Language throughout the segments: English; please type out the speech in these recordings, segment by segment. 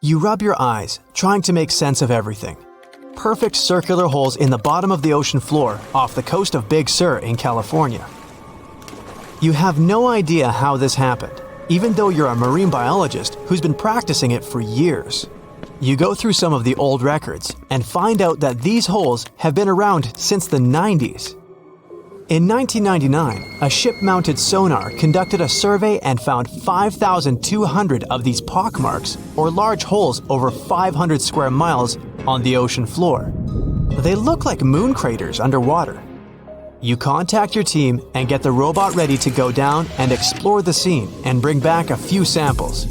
You rub your eyes, trying to make sense of everything. Perfect circular holes in the bottom of the ocean floor off the coast of Big Sur in California. You have no idea how this happened, even though you're a marine biologist who's been practicing it for years. You go through some of the old records and find out that these holes have been around since the 90s. In 1999, a ship-mounted sonar conducted a survey and found 5,200 of these pockmarks, or large holes over 500 square miles, on the ocean floor. They look like moon craters underwater. You contact your team and get the robot ready to go down and explore the scene and bring back a few samples.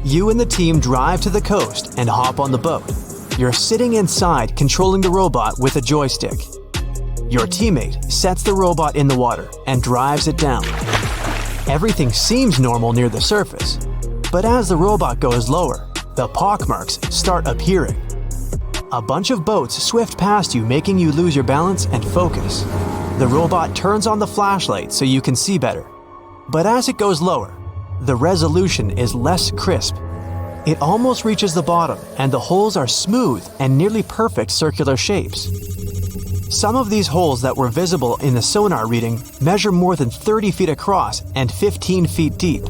You and the team drive to the coast and hop on the boat. You're sitting inside controlling the robot with a joystick. Your teammate sets the robot in the water and drives it down. Everything seems normal near the surface, but as the robot goes lower, the pockmarks start appearing. A bunch of boats swift past you, making you lose your balance and focus. The robot turns on the flashlight so you can see better. But as it goes lower, the resolution is less crisp. It almost reaches the bottom, and the holes are smooth and nearly perfect circular shapes. Some of these holes that were visible in the sonar reading measure more than 30 feet across and 15 feet deep.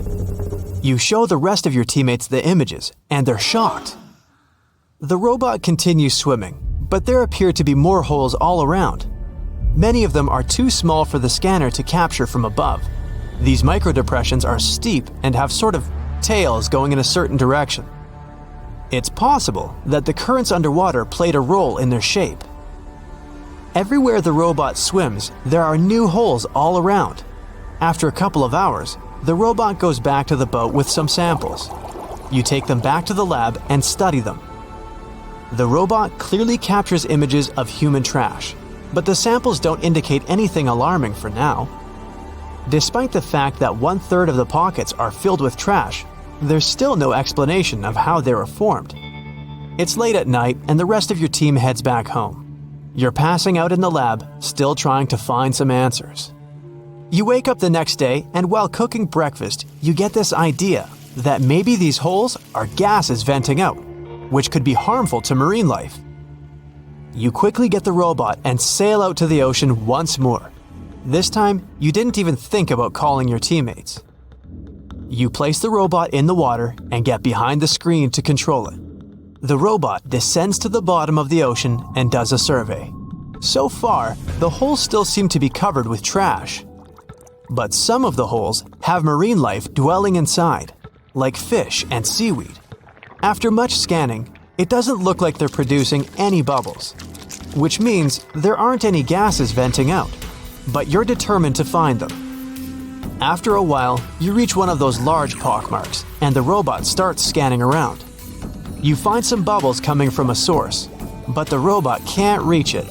You show the rest of your teammates the images, and they're shocked. The robot continues swimming, but there appear to be more holes all around. Many of them are too small for the scanner to capture from above. These microdepressions are steep and have sort of tails going in a certain direction. It's possible that the currents underwater played a role in their shape. Everywhere the robot swims, there are new holes all around. After a couple of hours, the robot goes back to the boat with some samples. You take them back to the lab and study them. The robot clearly captures images of human trash, but the samples don't indicate anything alarming for now. Despite the fact that 1/3 of the pockets are filled with trash, there's still no explanation of how they were formed. It's late at night and the rest of your team heads back home. You're passing out in the lab, still trying to find some answers. You wake up the next day, and while cooking breakfast, you get this idea that maybe these holes are gases venting out, which could be harmful to marine life. You quickly get the robot and sail out to the ocean once more. This time, you didn't even think about calling your teammates. You place the robot in the water and get behind the screen to control it. The robot descends to the bottom of the ocean and does a survey. So far, the holes still seem to be covered with trash. But some of the holes have marine life dwelling inside, like fish and seaweed. After much scanning, it doesn't look like they're producing any bubbles, which means there aren't any gases venting out, but you're determined to find them. After a while, you reach one of those large pockmarks, and the robot starts scanning around. You find some bubbles coming from a source, but the robot can't reach it.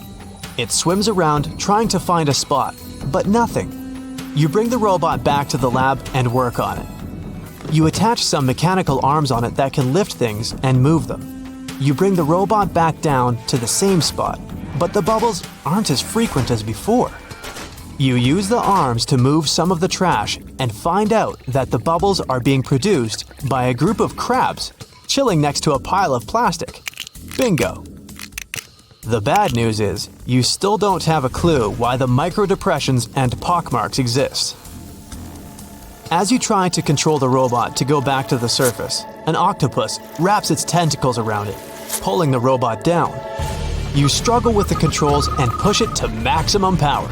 It swims around trying to find a spot, but nothing. You bring the robot back to the lab and work on it. You attach some mechanical arms on it that can lift things and move them. You bring the robot back down to the same spot, but the bubbles aren't as frequent as before. You use the arms to move some of the trash and find out that the bubbles are being produced by a group of crabs chilling next to a pile of plastic. Bingo! The bad news is, you still don't have a clue why the microdepressions and pockmarks exist. As you try to control the robot to go back to the surface, an octopus wraps its tentacles around it, pulling the robot down. You struggle with the controls and push it to maximum power,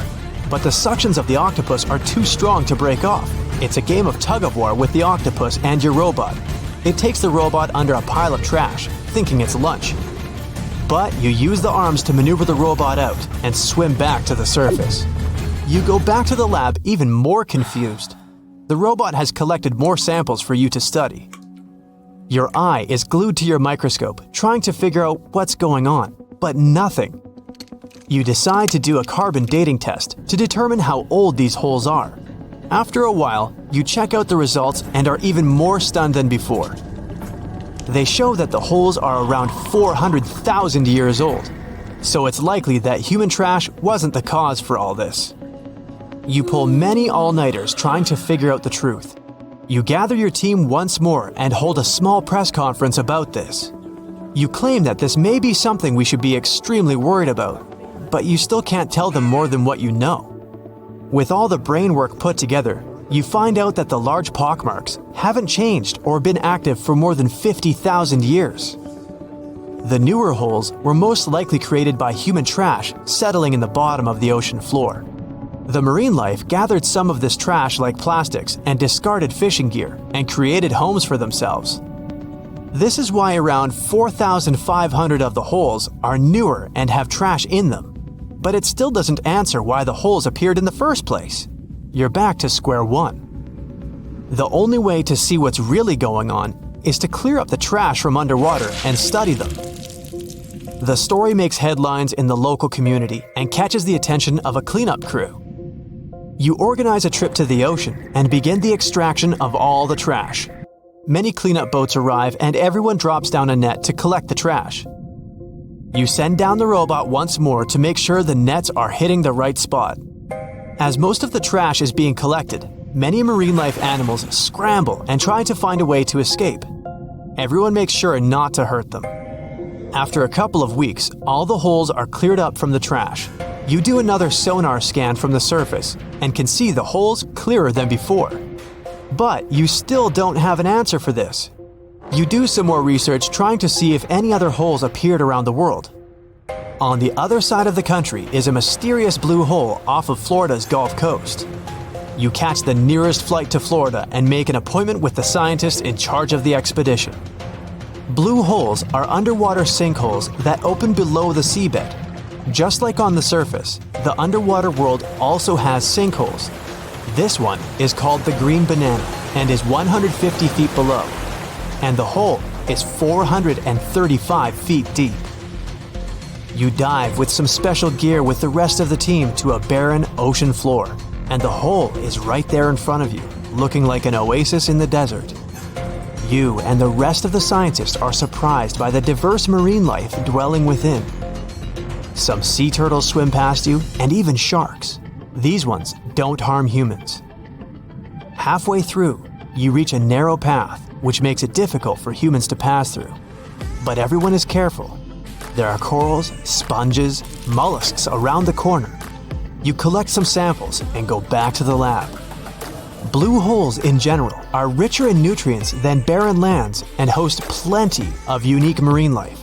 but the suctions of the octopus are too strong to break off. It's a game of tug-of-war with the octopus and your robot. It takes the robot under a pile of trash, thinking it's lunch. But you use the arms to maneuver the robot out and swim back to the surface. You go back to the lab even more confused. The robot has collected more samples for you to study. Your eye is glued to your microscope, trying to figure out what's going on, but nothing. You decide to do a carbon dating test to determine how old these holes are. After a while, you check out the results and are even more stunned than before. They show that the holes are around 400,000 years old, so it's likely that human trash wasn't the cause for all this. You pull many all-nighters trying to figure out the truth. You gather your team once more and hold a small press conference about this. You claim that this may be something we should be extremely worried about, but you still can't tell them more than what you know. With all the brain work put together, you find out that the large pockmarks haven't changed or been active for more than 50,000 years. The newer holes were most likely created by human trash settling in the bottom of the ocean floor. The marine life gathered some of this trash like plastics and discarded fishing gear and created homes for themselves. This is why around 4,500 of the holes are newer and have trash in them. But it still doesn't answer why the holes appeared in the first place. You're back to square one. The only way to see what's really going on is to clear up the trash from underwater and study them. The story makes headlines in the local community and catches the attention of a cleanup crew. You organize a trip to the ocean and begin the extraction of all the trash. Many cleanup boats arrive and everyone drops down a net to collect the trash. You send down the robot once more to make sure the nets are hitting the right spot. As most of the trash is being collected, many marine life animals scramble and try to find a way to escape. Everyone makes sure not to hurt them. After a couple of weeks, all the holes are cleared up from the trash. You do another sonar scan from the surface and can see the holes clearer than before. But you still don't have an answer for this. You do some more research trying to see if any other holes appeared around the world. On the other side of the country is a mysterious blue hole off of Florida's Gulf Coast. You catch the nearest flight to Florida and make an appointment with the scientists in charge of the expedition. Blue holes are underwater sinkholes that open below the seabed. Just like on the surface, the underwater world also has sinkholes. This one is called the Green Banana and is 150 feet below, and the hole is 435 feet deep. You dive with some special gear with the rest of the team to a barren ocean floor, and the hole is right there in front of you, looking like an oasis in the desert. You and the rest of the scientists are surprised by the diverse marine life dwelling within. Some sea turtles swim past you, and even sharks. These ones don't harm humans. Halfway through, you reach a narrow path, which makes it difficult for humans to pass through. But everyone is careful. There are corals, sponges, mollusks around the corner. You collect some samples and go back to the lab. Blue holes in general are richer in nutrients than barren lands and host plenty of unique marine life.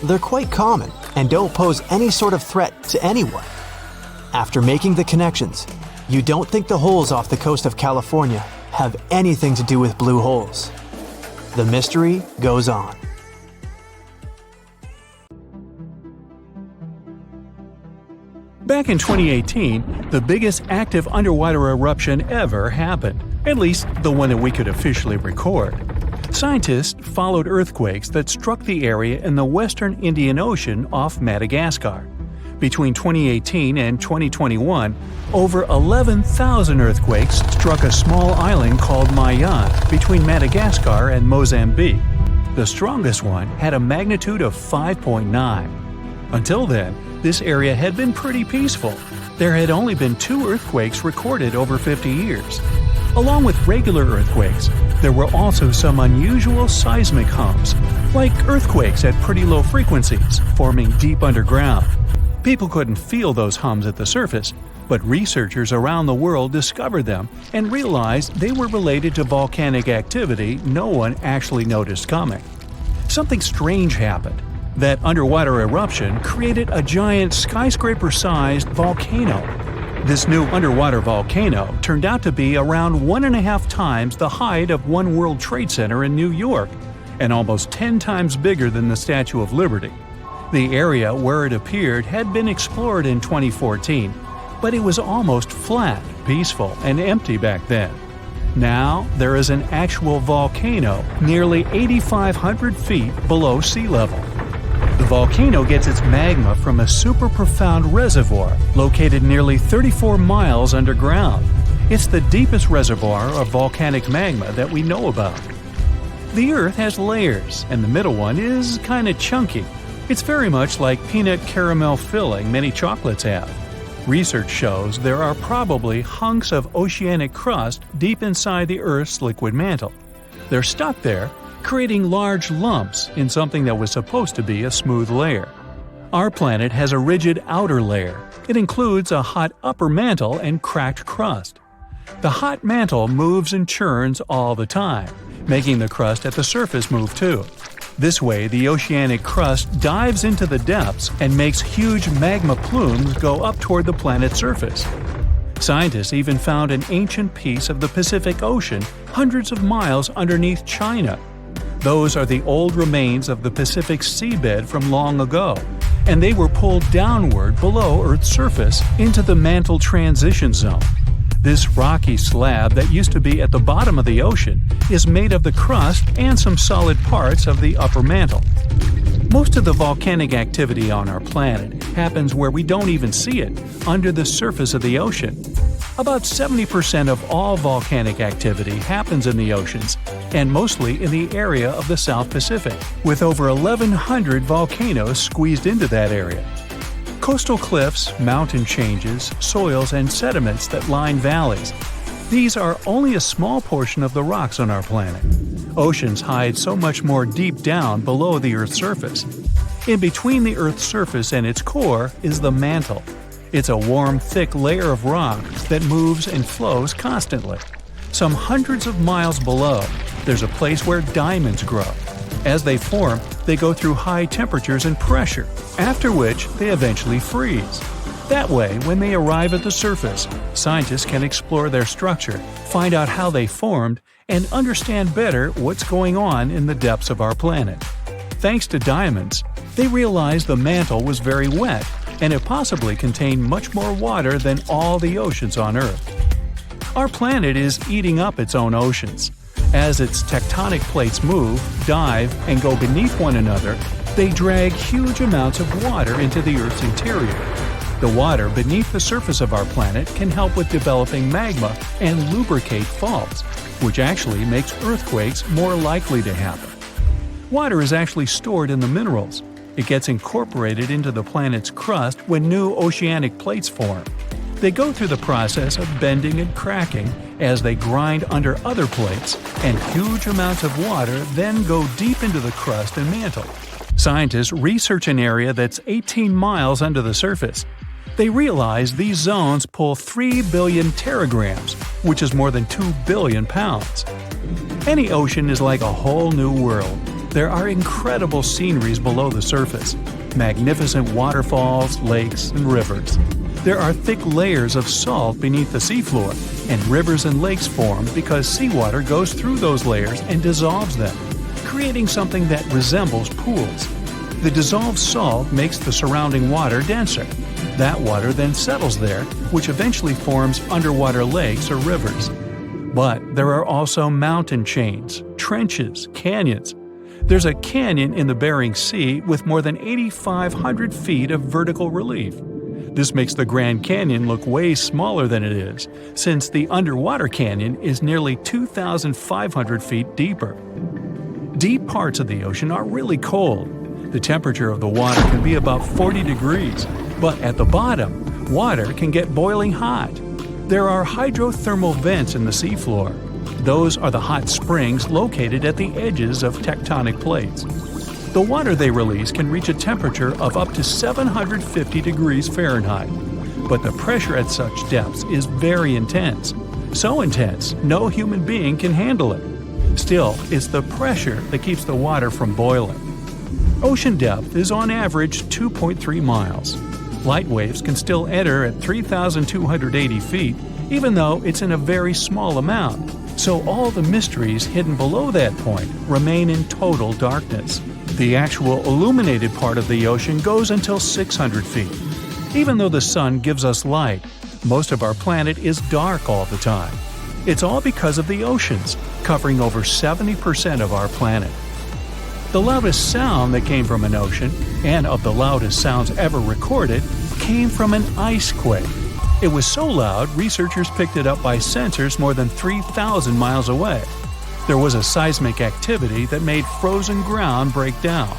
They're quite common and don't pose any sort of threat to anyone. After making the connections, you don't think the holes off the coast of California have anything to do with blue holes. The mystery goes on. Back in 2018, the biggest active underwater eruption ever happened, at least the one that we could officially record. Scientists followed earthquakes that struck the area in the western Indian Ocean off Madagascar. Between 2018 and 2021, over 11,000 earthquakes struck a small island called Mayan between Madagascar and Mozambique. The strongest one had a magnitude of 5.9. Until then, this area had been pretty peaceful. There had only been 2 earthquakes recorded over 50 years. Along with regular earthquakes, there were also some unusual seismic hums, like earthquakes at pretty low frequencies, forming deep underground. People couldn't feel those hums at the surface, but researchers around the world discovered them and realized they were related to volcanic activity no one actually noticed coming. Something strange happened. That underwater eruption created a giant skyscraper-sized volcano. This new underwater volcano turned out to be around 1.5 times the height of One World Trade Center in New York, and almost 10 times bigger than the Statue of Liberty. The area where it appeared had been explored in 2014, but it was almost flat, peaceful, and empty back then. Now, there is an actual volcano nearly 8,500 feet below sea level. The volcano gets its magma from a super profound reservoir located nearly 34 miles underground. It's the deepest reservoir of volcanic magma that we know about. The Earth has layers, and the middle one is kinda chunky. It's very much like peanut caramel filling many chocolates have. Research shows there are probably hunks of oceanic crust deep inside the Earth's liquid mantle. They're stuck there, creating large lumps in something that was supposed to be a smooth layer. Our planet has a rigid outer layer. It includes a hot upper mantle and cracked crust. The hot mantle moves and churns all the time, making the crust at the surface move too. This way, the oceanic crust dives into the depths and makes huge magma plumes go up toward the planet's surface. Scientists even found an ancient piece of the Pacific Ocean hundreds of miles underneath China. Those are the old remains of the Pacific seabed from long ago, and they were pulled downward below Earth's surface into the mantle transition zone. This rocky slab that used to be at the bottom of the ocean is made of the crust and some solid parts of the upper mantle. Most of the volcanic activity on our planet happens where we don't even see it, under the surface of the ocean. About 70% of all volcanic activity happens in the oceans, and mostly in the area of the South Pacific, with over 1,100 volcanoes squeezed into that area. Coastal cliffs, mountain changes, soils, and sediments that line valleys. These are only a small portion of the rocks on our planet. Oceans hide so much more deep down below the Earth's surface. In between the Earth's surface and its core is the mantle. It's a warm, thick layer of rock that moves and flows constantly. Some hundreds of miles below, there's a place where diamonds grow. As they form, they go through high temperatures and pressure, after which they eventually freeze. That way, when they arrive at the surface, scientists can explore their structure, find out how they formed, and understand better what's going on in the depths of our planet. Thanks to diamonds, they realized the mantle was very wet, and it possibly contained much more water than all the oceans on Earth. Our planet is eating up its own oceans. As its tectonic plates move, dive, and go beneath one another, they drag huge amounts of water into the Earth's interior. The water beneath the surface of our planet can help with developing magma and lubricate faults, which actually makes earthquakes more likely to happen. Water is actually stored in the minerals. It gets incorporated into the planet's crust when new oceanic plates form. They go through the process of bending and cracking as they grind under other plates, and huge amounts of water then go deep into the crust and mantle. Scientists research an area that's 18 miles under the surface. They realize these zones pull 3 billion teragrams, which is more than 2 billion pounds. Any ocean is like a whole new world. There are incredible sceneries below the surface, magnificent waterfalls, lakes, and rivers. There are thick layers of salt beneath the seafloor, and rivers and lakes form because seawater goes through those layers and dissolves them, creating something that resembles pools. The dissolved salt makes the surrounding water denser. That water then settles there, which eventually forms underwater lakes or rivers. But there are also mountain chains, trenches, canyons. There's a canyon in the Bering Sea with more than 8,500 feet of vertical relief. This makes the Grand Canyon look way smaller than it is, since the underwater canyon is nearly 2,500 feet deeper. Deep parts of the ocean are really cold. The temperature of the water can be about 40 degrees, but at the bottom, water can get boiling hot. There are hydrothermal vents in the seafloor. Those are the hot springs located at the edges of tectonic plates. The water they release can reach a temperature of up to 750 degrees Fahrenheit, but the pressure at such depths is very intense. So intense, no human being can handle it. Still, it's the pressure that keeps the water from boiling. Ocean depth is on average 2.3 miles. Light waves can still enter at 3,280 feet, even though it's in a very small amount. So all the mysteries hidden below that point remain in total darkness. The actual illuminated part of the ocean goes until 600 feet. Even though the sun gives us light, most of our planet is dark all the time. It's all because of the oceans, covering over 70% of our planet. The loudest sound that came from an ocean, and of the loudest sounds ever recorded, came from an ice quake. It was so loud, researchers picked it up by sensors more than 3,000 miles away. There was a seismic activity that made frozen ground break down.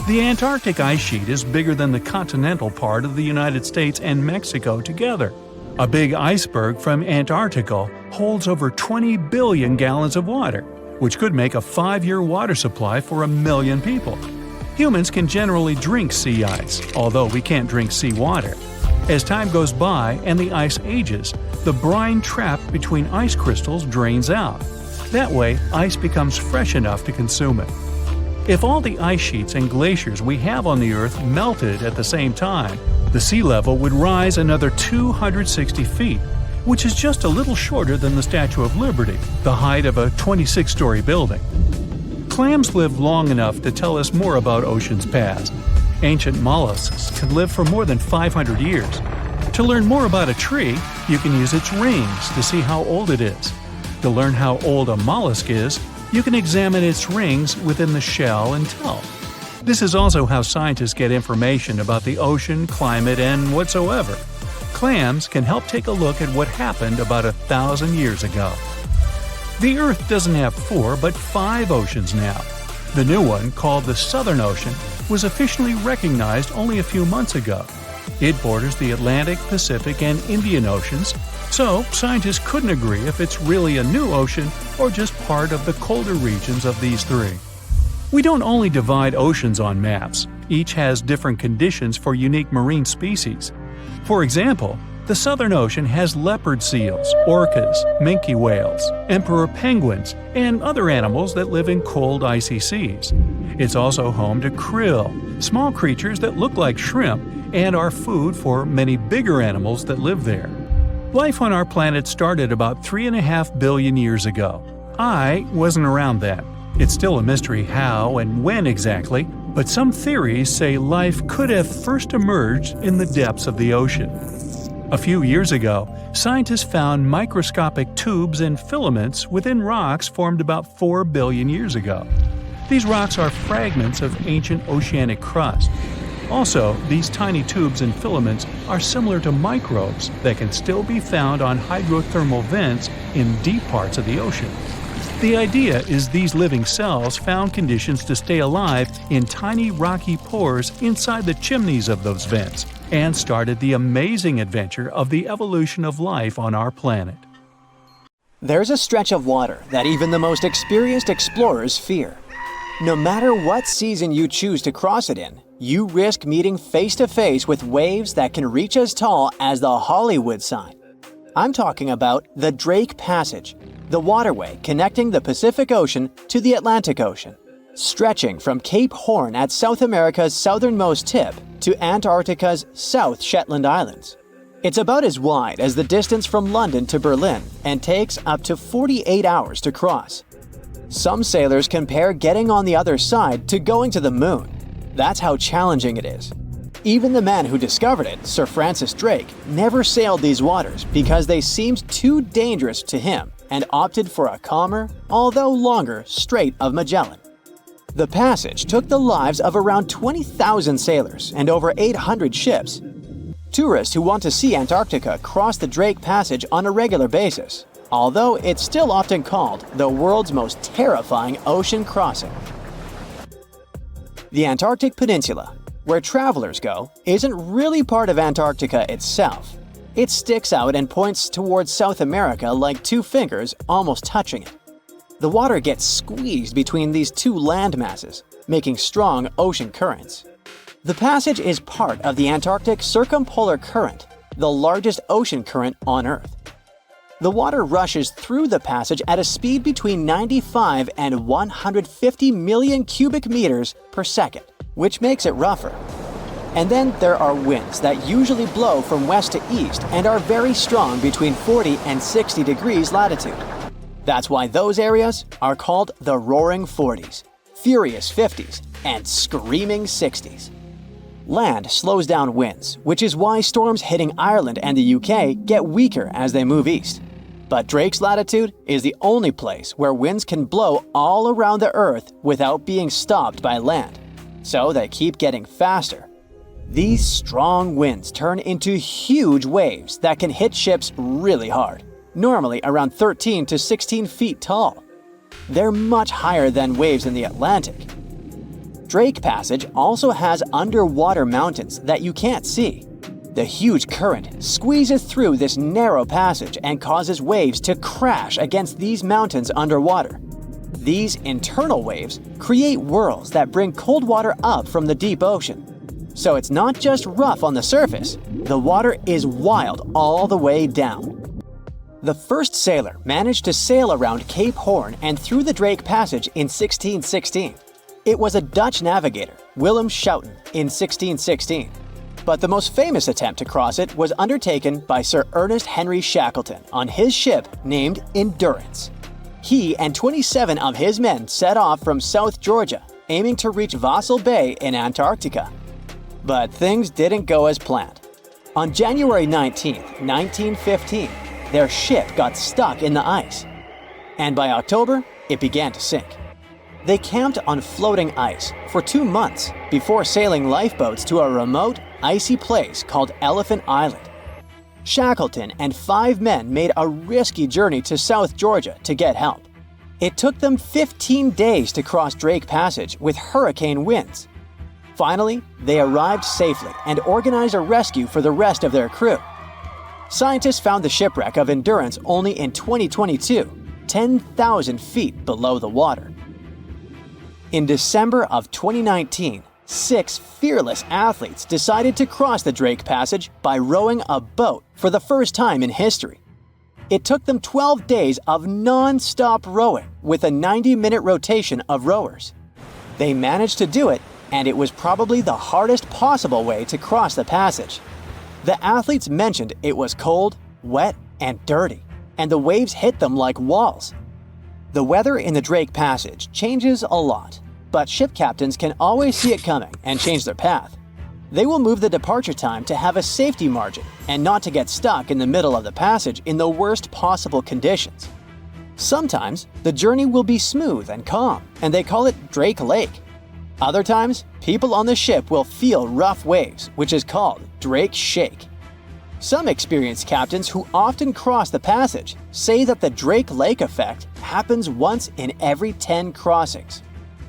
The Antarctic ice sheet is bigger than the continental part of the United States and Mexico together. A big iceberg from Antarctica holds over 20 billion gallons of water, which could make a 5-year water supply for 1 million people. Humans can generally drink sea ice, although we can't drink sea water. As time goes by and the ice ages, the brine trapped between ice crystals drains out. That way, ice becomes fresh enough to consume it. If all the ice sheets and glaciers we have on the Earth melted at the same time, the sea level would rise another 260 feet, which is just a little shorter than the Statue of Liberty, the height of a 26-story building. Clams live long enough to tell us more about oceans past. Ancient mollusks can live for more than 500 years. To learn more about a tree, you can use its rings to see how old it is. To learn how old a mollusk is, you can examine its rings within the shell and tell. This is also how scientists get information about the ocean, climate, and whatsoever. Clams can help take a look at what happened about 1,000 years ago. The Earth doesn't have 4 but 5 oceans now. The new one, called the Southern Ocean, was officially recognized only a few months ago. It borders the Atlantic, Pacific, and Indian Oceans, so scientists couldn't agree if it's really a new ocean or just part of the colder regions of these 3. We don't only divide oceans on maps. Each has different conditions for unique marine species. For example, the Southern Ocean has leopard seals, orcas, minke whales, emperor penguins, and other animals that live in cold, icy seas. It's also home to krill, small creatures that look like shrimp and are food for many bigger animals that live there. Life on our planet started about 3.5 billion years ago. I wasn't around then. It's still a mystery how and when exactly, but some theories say life could have first emerged in the depths of the ocean. A few years ago, scientists found microscopic tubes and filaments within rocks formed about 4 billion years ago. These rocks are fragments of ancient oceanic crust. Also, these tiny tubes and filaments are similar to microbes that can still be found on hydrothermal vents in deep parts of the ocean. The idea is these living cells found conditions to stay alive in tiny rocky pores inside the chimneys of those vents, and started the amazing adventure of the evolution of life on our planet. There's a stretch of water that even the most experienced explorers fear. No matter what season you choose to cross it in, you risk meeting face-to-face with waves that can reach as tall as the Hollywood sign. I'm talking about the Drake Passage, the waterway connecting the Pacific Ocean to the Atlantic Ocean, stretching from Cape Horn at South America's southernmost tip to Antarctica's South Shetland Islands. It's about as wide as the distance from London to Berlin and takes up to 48 hours to cross. Some sailors compare getting on the other side to going to the moon. That's how challenging it is. Even the man who discovered it, Sir Francis Drake, never sailed these waters because they seemed too dangerous to him and opted for a calmer, although longer, Strait of Magellan. The passage took the lives of around 20,000 sailors and over 800 ships. Tourists who want to see Antarctica cross the Drake Passage on a regular basis, although it's still often called the world's most terrifying ocean crossing. The Antarctic Peninsula, where travelers go, isn't really part of Antarctica itself. It sticks out and points towards South America like 2 fingers almost touching it. The water gets squeezed between these 2 land masses, making strong ocean currents. The passage is part of the Antarctic Circumpolar Current, the largest ocean current on Earth. The water rushes through the passage at a speed between 95 and 150 million cubic meters per second, which makes it rougher. And then there are winds that usually blow from west to east and are very strong between 40 and 60 degrees latitude. That's why those areas are called the Roaring 40s, Furious 50s, and Screaming 60s. Land slows down winds, which is why storms hitting Ireland and the UK get weaker as they move east. But Drake's latitude is the only place where winds can blow all around the Earth without being stopped by land. So they keep getting faster. These strong winds turn into huge waves that can hit ships really hard, normally around 13 to 16 feet tall. They're much higher than waves in the Atlantic. Drake Passage also has underwater mountains that you can't see. The huge current squeezes through this narrow passage and causes waves to crash against these mountains underwater. These internal waves create whirls that bring cold water up from the deep ocean. So it's not just rough on the surface, the water is wild all the way down. The first sailor managed to sail around Cape Horn and through the Drake Passage in 1616. It was a Dutch navigator, Willem Schouten, in 1616. But the most famous attempt to cross it was undertaken by Sir Ernest Henry Shackleton on his ship named Endurance. He and 27 of his men set off from South Georgia, aiming to reach Vassal Bay in Antarctica. But things didn't go as planned. On January 19, 1915, their ship got stuck in the ice. And by October, it began to sink. They camped on floating ice for 2 months before sailing lifeboats to a remote, icy place called Elephant Island. Shackleton and 5 men made a risky journey to South Georgia to get help. It took them 15 days to cross Drake Passage with hurricane winds. Finally, they arrived safely and organized a rescue for the rest of their crew. Scientists found the shipwreck of Endurance only in 2022, 10,000 feet below the water. In December of 2019, 6 fearless athletes decided to cross the Drake Passage by rowing a boat for the first time in history. It took them 12 days of non-stop rowing with a 90-minute rotation of rowers. They managed to do it, and it was probably the hardest possible way to cross the passage. The athletes mentioned it was cold, wet, and dirty, and the waves hit them like walls. The weather in the Drake Passage changes a lot, but ship captains can always see it coming and change their path. They will move the departure time to have a safety margin and not to get stuck in the middle of the passage in the worst possible conditions. Sometimes the journey will be smooth and calm, and they call it Drake Lake. Other times, people on the ship will feel rough waves, which is called Drake Shake. Some experienced captains who often cross the passage say that the Drake Lake effect happens once in every 10 crossings,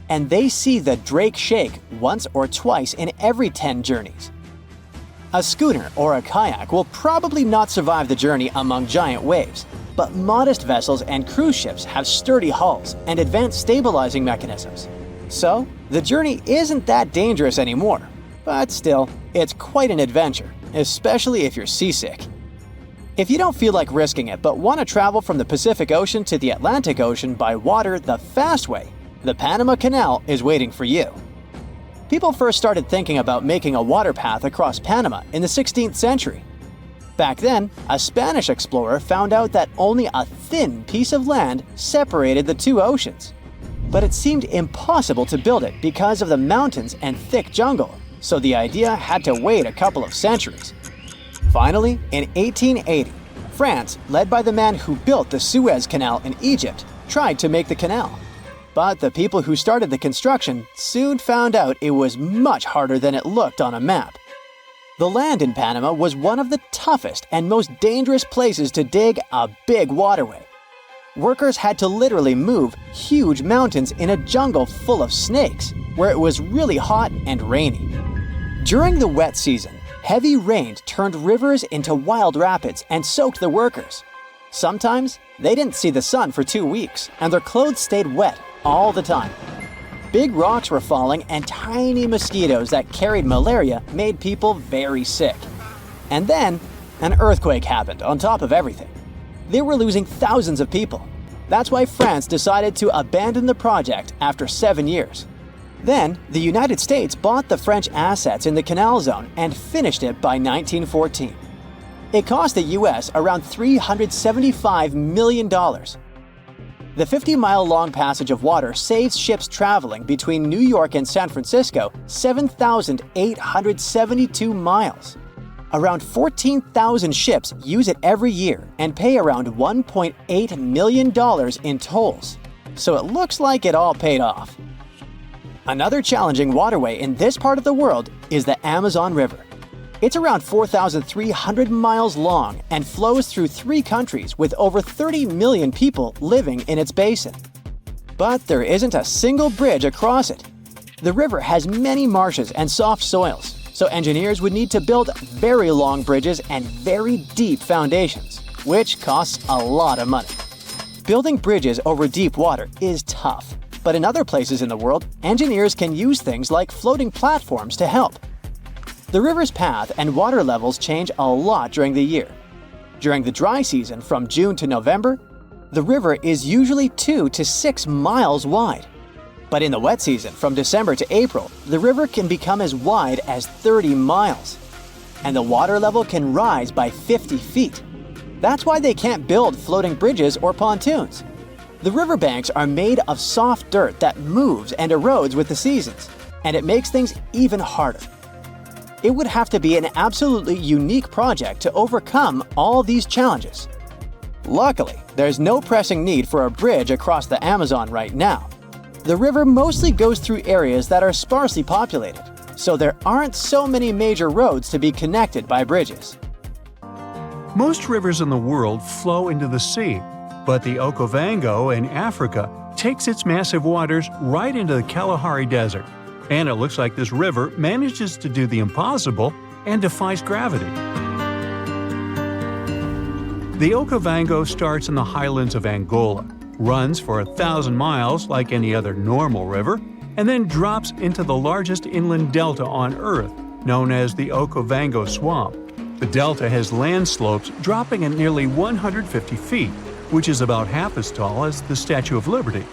and they see the Drake Shake once or twice in every 10 journeys. A schooner or a kayak will probably not survive the journey among giant waves, but modest vessels and cruise ships have sturdy hulls and advanced stabilizing mechanisms. So, the journey isn't that dangerous anymore, but still, it's quite an adventure, especially if you're seasick. If you don't feel like risking it but want to travel from the Pacific Ocean to the Atlantic Ocean by water the fast way, the Panama Canal is waiting for you. People first started thinking about making a water path across Panama in the 16th century. Back then, a Spanish explorer found out that only a thin piece of land separated the two oceans. But it seemed impossible to build it because of the mountains and thick jungle, so the idea had to wait a couple of centuries. Finally, in 1880, France, led by the man who built the Suez Canal in Egypt, tried to make the canal. But the people who started the construction soon found out it was much harder than it looked on a map. The land in Panama was one of the toughest and most dangerous places to dig a big waterway. Workers had to literally move huge mountains in a jungle full of snakes, where it was really hot and rainy. During the wet season, heavy rain turned rivers into wild rapids and soaked the workers. Sometimes, they didn't see the sun for 2 weeks, and their clothes stayed wet all the time. Big rocks were falling, and tiny mosquitoes that carried malaria made people very sick. And then, an earthquake happened on top of everything. They were losing thousands of people. That's why France decided to abandon the project after 7 years. Then, the United States bought the French assets in the canal zone and finished it by 1914. It cost the US around $375 million. The 50-mile-long passage of water saves ships traveling between New York and San Francisco 7,872 miles. Around 14,000 ships use it every year and pay around $1.8 million in tolls. So it looks like it all paid off. Another challenging waterway in this part of the world is the Amazon River. It's around 4,300 miles long and flows through 3 countries with over 30 million people living in its basin. But there isn't a single bridge across it. The river has many marshes and soft soils, so engineers would need to build very long bridges and very deep foundations, which costs a lot of money. Building bridges over deep water is tough, but in other places in the world, engineers can use things like floating platforms to help. The river's path and water levels change a lot during the year. During the dry season from June to November, the river is usually 2 to 6 miles wide. But in the wet season from December to April, the river can become as wide as 30 miles. And the water level can rise by 50 feet. That's why they can't build floating bridges or pontoons. The riverbanks are made of soft dirt that moves and erodes with the seasons, and it makes things even harder. It would have to be an absolutely unique project to overcome all these challenges. Luckily, there's no pressing need for a bridge across the Amazon right now. The river mostly goes through areas that are sparsely populated, so there aren't so many major roads to be connected by bridges. Most rivers in the world flow into the sea, but the Okavango in Africa takes its massive waters right into the Kalahari Desert. And it looks like this river manages to do the impossible and defies gravity. The Okavango starts in the highlands of Angola, runs for 1,000 miles like any other normal river, and then drops into the largest inland delta on Earth, known as the Okavango Swamp. The delta has land slopes dropping at nearly 150 feet, which is about half as tall as the Statue of Liberty.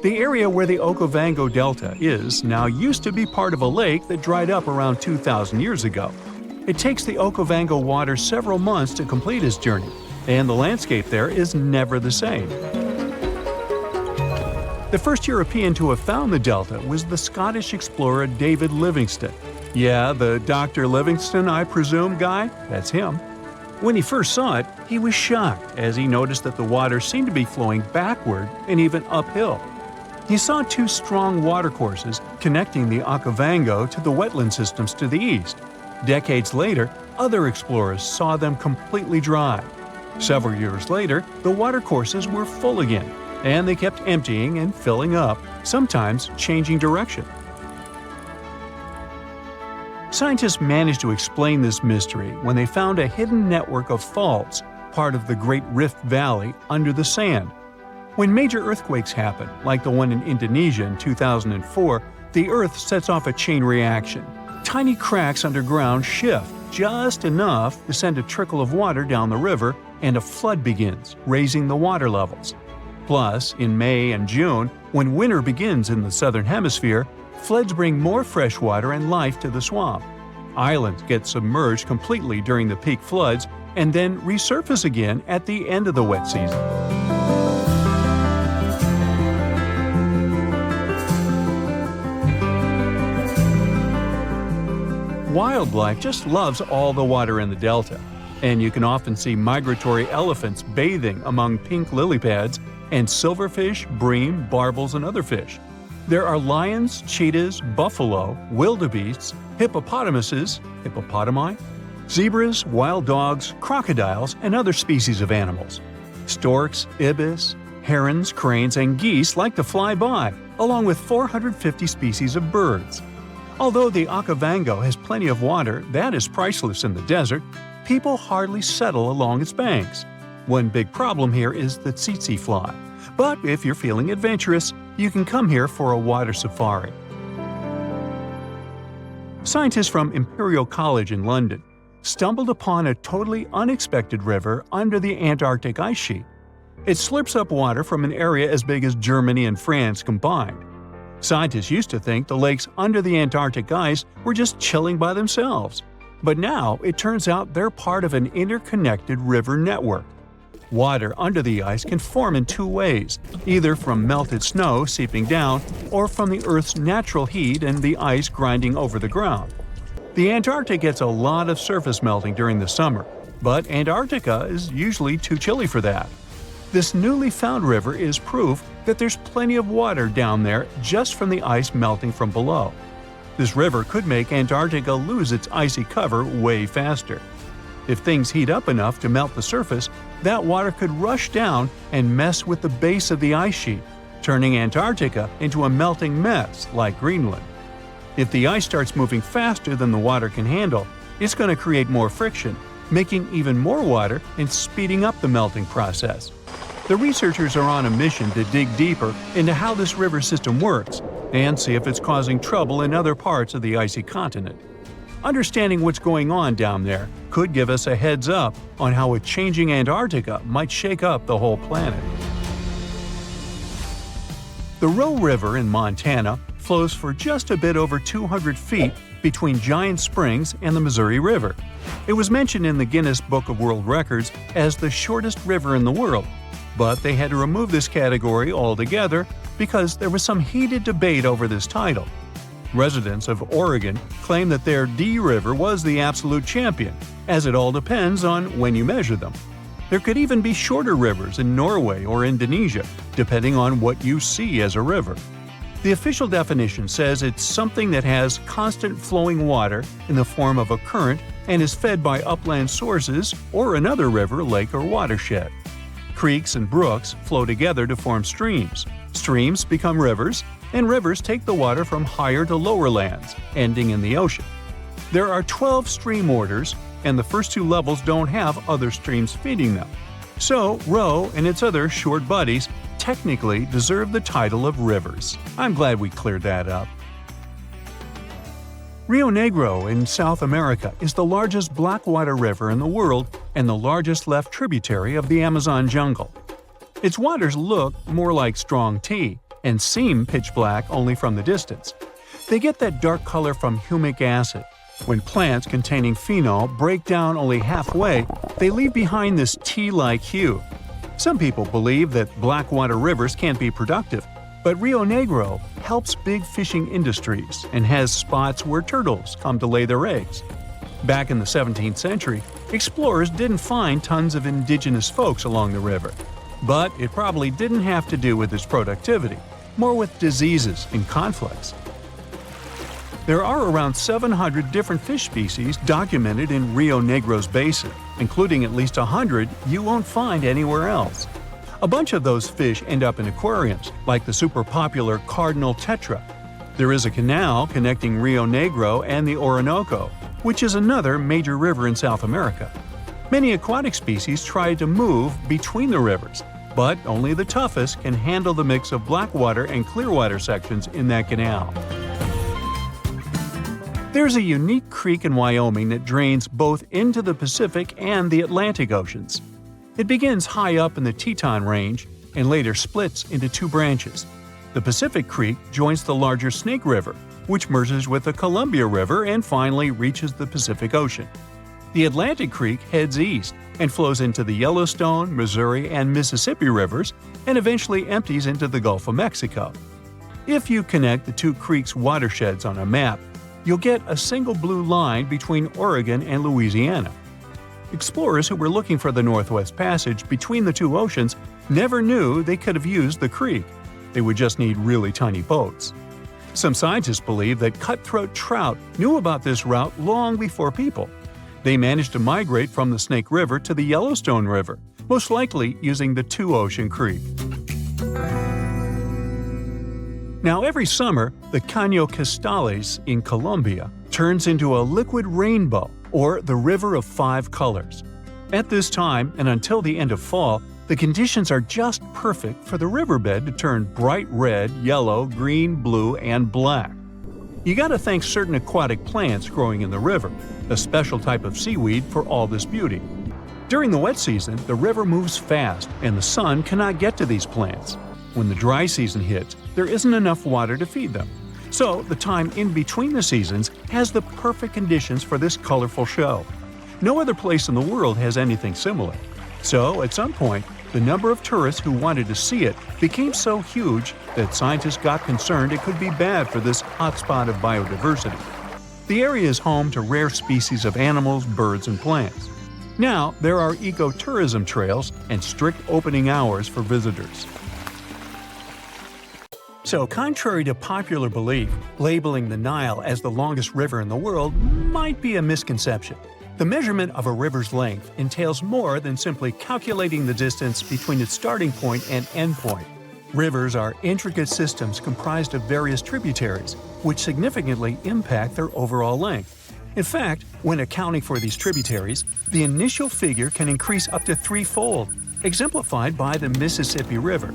The area where the Okavango Delta is now used to be part of a lake that dried up around 2,000 years ago. It takes the Okavango water several months to complete its journey, and the landscape there is never the same. The first European to have found the delta was the Scottish explorer David Livingstone. Yeah, the Dr. Livingstone, I presume, guy? That's him. When he first saw it, he was shocked as he noticed that the water seemed to be flowing backward and even uphill. He saw two strong watercourses connecting the Okavango to the wetland systems to the east. Decades later, other explorers saw them completely dry. Several years later, the watercourses were full again, and they kept emptying and filling up, sometimes changing direction. Scientists managed to explain this mystery when they found a hidden network of faults, part of the Great Rift Valley, under the sand. When major earthquakes happen, like the one in Indonesia in 2004, the Earth sets off a chain reaction. Tiny cracks underground shift just enough to send a trickle of water down the river, and a flood begins, raising the water levels. Plus, in May and June, when winter begins in the southern hemisphere, floods bring more fresh water and life to the swamp. Islands get submerged completely during the peak floods and then resurface again at the end of the wet season. Wildlife just loves all the water in the delta, and you can often see migratory elephants bathing among pink lily pads and silverfish, bream, barbels, and other fish. There are lions, cheetahs, buffalo, wildebeests, hippopotamuses, hippopotami, zebras, wild dogs, crocodiles, and other species of animals. Storks, ibis, herons, cranes, and geese like to fly by, along with 450 species of birds. Although the Okavango has plenty of water that is priceless in the desert, people hardly settle along its banks. One big problem here is the tsetse fly. But if you're feeling adventurous, you can come here for a water safari. Scientists from Imperial College in London stumbled upon a totally unexpected river under the Antarctic ice sheet. It slurps up water from an area as big as Germany and France combined. Scientists used to think the lakes under the Antarctic ice were just chilling by themselves. But now it turns out they're part of an interconnected river network. Water under the ice can form in two ways, either from melted snow seeping down or from the Earth's natural heat and the ice grinding over the ground. The Antarctic gets a lot of surface melting during the summer, but Antarctica is usually too chilly for that. This newly found river is proof that there's plenty of water down there just from the ice melting from below. This river could make Antarctica lose its icy cover way faster. If things heat up enough to melt the surface, that water could rush down and mess with the base of the ice sheet, turning Antarctica into a melting mess like Greenland. If the ice starts moving faster than the water can handle, it's going to create more friction, making even more water and speeding up the melting process. The researchers are on a mission to dig deeper into how this river system works and see if it's causing trouble in other parts of the icy continent. Understanding what's going on down there could give us a heads up on how a changing Antarctica might shake up the whole planet. The Rio River in Montana flows for just a bit over 200 feet between Giant Springs and the Missouri River. It was mentioned in the Guinness Book of World Records as the shortest river in the world, but they had to remove this category altogether because there was some heated debate over this title. Residents of Oregon claim that their D River was the absolute champion, as it all depends on when you measure them. There could even be shorter rivers in Norway or Indonesia, depending on what you see as a river. The official definition says it's something that has constant flowing water in the form of a current and is fed by upland sources or another river, lake, or watershed. Creeks and brooks flow together to form streams. Streams become rivers, and rivers take the water from higher to lower lands, ending in the ocean. There are 12 stream orders, and the first two levels don't have other streams feeding them. So, Rio and its other short buddies technically deserve the title of rivers. I'm glad we cleared that up. Rio Negro in South America is the largest blackwater river in the world and the largest left tributary of the Amazon jungle. Its waters look more like strong tea and seem pitch black only from the distance. They get that dark color from humic acid. When plants containing phenol break down only halfway, they leave behind this tea-like hue. Some people believe that blackwater rivers can't be productive, but Rio Negro helps big fishing industries and has spots where turtles come to lay their eggs. Back in the 17th century, explorers didn't find tons of indigenous folks along the river. But it probably didn't have to do with its productivity, more with diseases and conflicts. There are around 700 different fish species documented in Rio Negro's basin, including at least 100 you won't find anywhere else. A bunch of those fish end up in aquariums, like the super popular cardinal tetra. There is a canal connecting Rio Negro and the Orinoco, which is another major river in South America. Many aquatic species try to move between the rivers, but only the toughest can handle the mix of blackwater and clearwater sections in that canal. There's a unique creek in Wyoming that drains both into the Pacific and the Atlantic Oceans. It begins high up in the Teton Range and later splits into two branches. The Pacific Creek joins the larger Snake River, which merges with the Columbia River and finally reaches the Pacific Ocean. The Atlantic Creek heads east and flows into the Yellowstone, Missouri, and Mississippi rivers and eventually empties into the Gulf of Mexico. If you connect the two creeks' watersheds on a map, you'll get a single blue line between Oregon and Louisiana. Explorers who were looking for the Northwest Passage between the two oceans never knew they could have used the creek. They would just need really tiny boats. Some scientists believe that cutthroat trout knew about this route long before people. They managed to migrate from the Snake River to the Yellowstone River, most likely using the two-ocean creek. Now, every summer, the Cano Cales in Colombia turns into a liquid rainbow, or the River of Five Colors. At this time, and until the end of fall, the conditions are just perfect for the riverbed to turn bright red, yellow, green, blue, and black. You gotta thank certain aquatic plants growing in the river, a special type of seaweed for all this beauty. During the wet season, the river moves fast and the sun cannot get to these plants. When the dry season hits, there isn't enough water to feed them. So the time in between the seasons has the perfect conditions for this colorful show. No other place in the world has anything similar. So, at some point, the number of tourists who wanted to see it became so huge that scientists got concerned it could be bad for this hotspot of biodiversity. The area is home to rare species of animals, birds, and plants. Now, there are ecotourism trails and strict opening hours for visitors. So, contrary to popular belief, labeling the Nile as the longest river in the world might be a misconception. The measurement of a river's length entails more than simply calculating the distance between its starting point and end point. Rivers are intricate systems comprised of various tributaries, which significantly impact their overall length. In fact, when accounting for these tributaries, the initial figure can increase up to threefold, exemplified by the Mississippi River.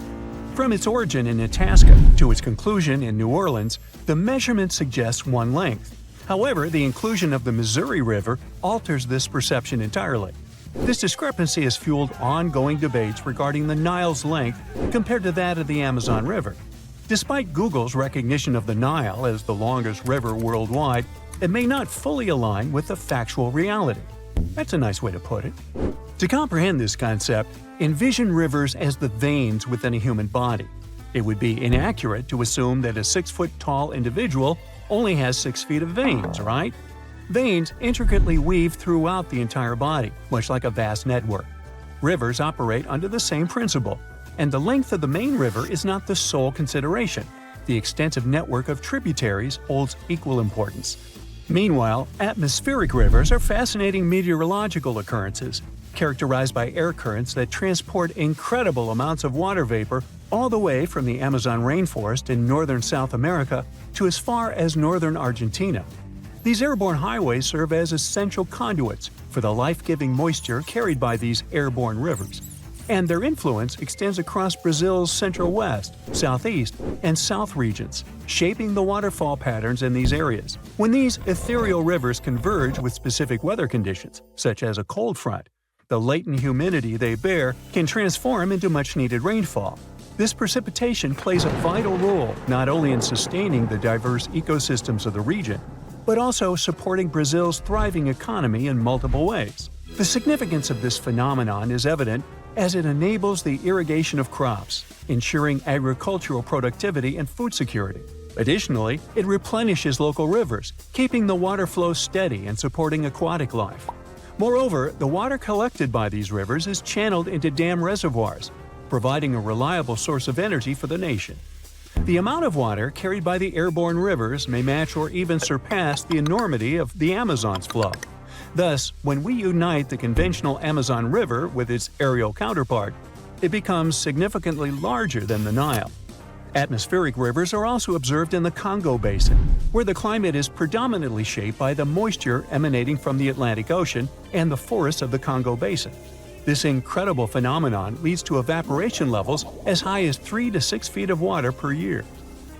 From its origin in Itasca to its conclusion in New Orleans, the measurement suggests one length. However, the inclusion of the Missouri River alters this perception entirely. This discrepancy has fueled ongoing debates regarding the Nile's length compared to that of the Amazon River. Despite Google's recognition of the Nile as the longest river worldwide, it may not fully align with the factual reality. That's a nice way to put it. To comprehend this concept, envision rivers as the veins within a human body. It would be inaccurate to assume that a 6-foot-tall individual only has 6 feet of veins, right? Veins intricately weave throughout the entire body, much like a vast network. Rivers operate under the same principle, and the length of the main river is not the sole consideration. The extensive network of tributaries holds equal importance. Meanwhile, atmospheric rivers are fascinating meteorological occurrences, characterized by air currents that transport incredible amounts of water vapor all the way from the Amazon rainforest in northern South America to as far as northern Argentina. These airborne highways serve as essential conduits for the life-giving moisture carried by these airborne rivers, and their influence extends across Brazil's central west, southeast, and south regions, shaping the waterfall patterns in these areas. When these ethereal rivers converge with specific weather conditions, such as a cold front, the latent humidity they bear can transform into much-needed rainfall. This precipitation plays a vital role not only in sustaining the diverse ecosystems of the region, but also supporting Brazil's thriving economy in multiple ways. The significance of this phenomenon is evident as it enables the irrigation of crops, ensuring agricultural productivity and food security. Additionally, it replenishes local rivers, keeping the water flow steady and supporting aquatic life. Moreover, the water collected by these rivers is channeled into dam reservoirs, providing a reliable source of energy for the nation. The amount of water carried by the airborne rivers may match or even surpass the enormity of the Amazon's flow. Thus, when we unite the conventional Amazon River with its aerial counterpart, it becomes significantly larger than the Nile. Atmospheric rivers are also observed in the Congo Basin, where the climate is predominantly shaped by the moisture emanating from the Atlantic Ocean and the forests of the Congo Basin. This incredible phenomenon leads to evaporation levels as high as 3 to 6 feet of water per year.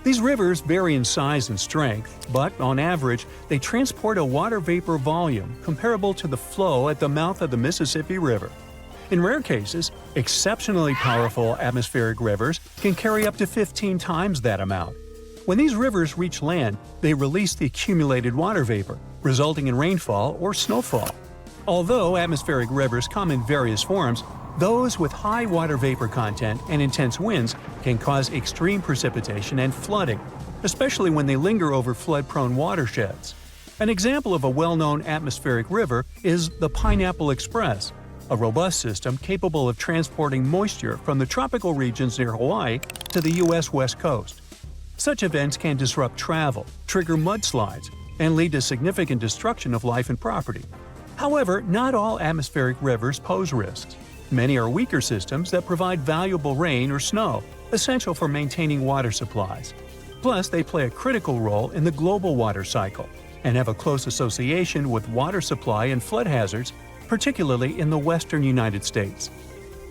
These rivers vary in size and strength, but on average, they transport a water vapor volume comparable to the flow at the mouth of the Mississippi River. In rare cases, exceptionally powerful atmospheric rivers can carry up to 15 times that amount. When these rivers reach land, they release the accumulated water vapor, resulting in rainfall or snowfall. Although atmospheric rivers come in various forms, those with high water vapor content and intense winds can cause extreme precipitation and flooding, especially when they linger over flood-prone watersheds. An example of a well-known atmospheric river is the Pineapple Express, a robust system capable of transporting moisture from the tropical regions near Hawaii to the U.S. West Coast. Such events can disrupt travel, trigger mudslides, and lead to significant destruction of life and property. However, not all atmospheric rivers pose risks. Many are weaker systems that provide valuable rain or snow, essential for maintaining water supplies. Plus, they play a critical role in the global water cycle and have a close association with water supply and flood hazards, particularly in the western United States.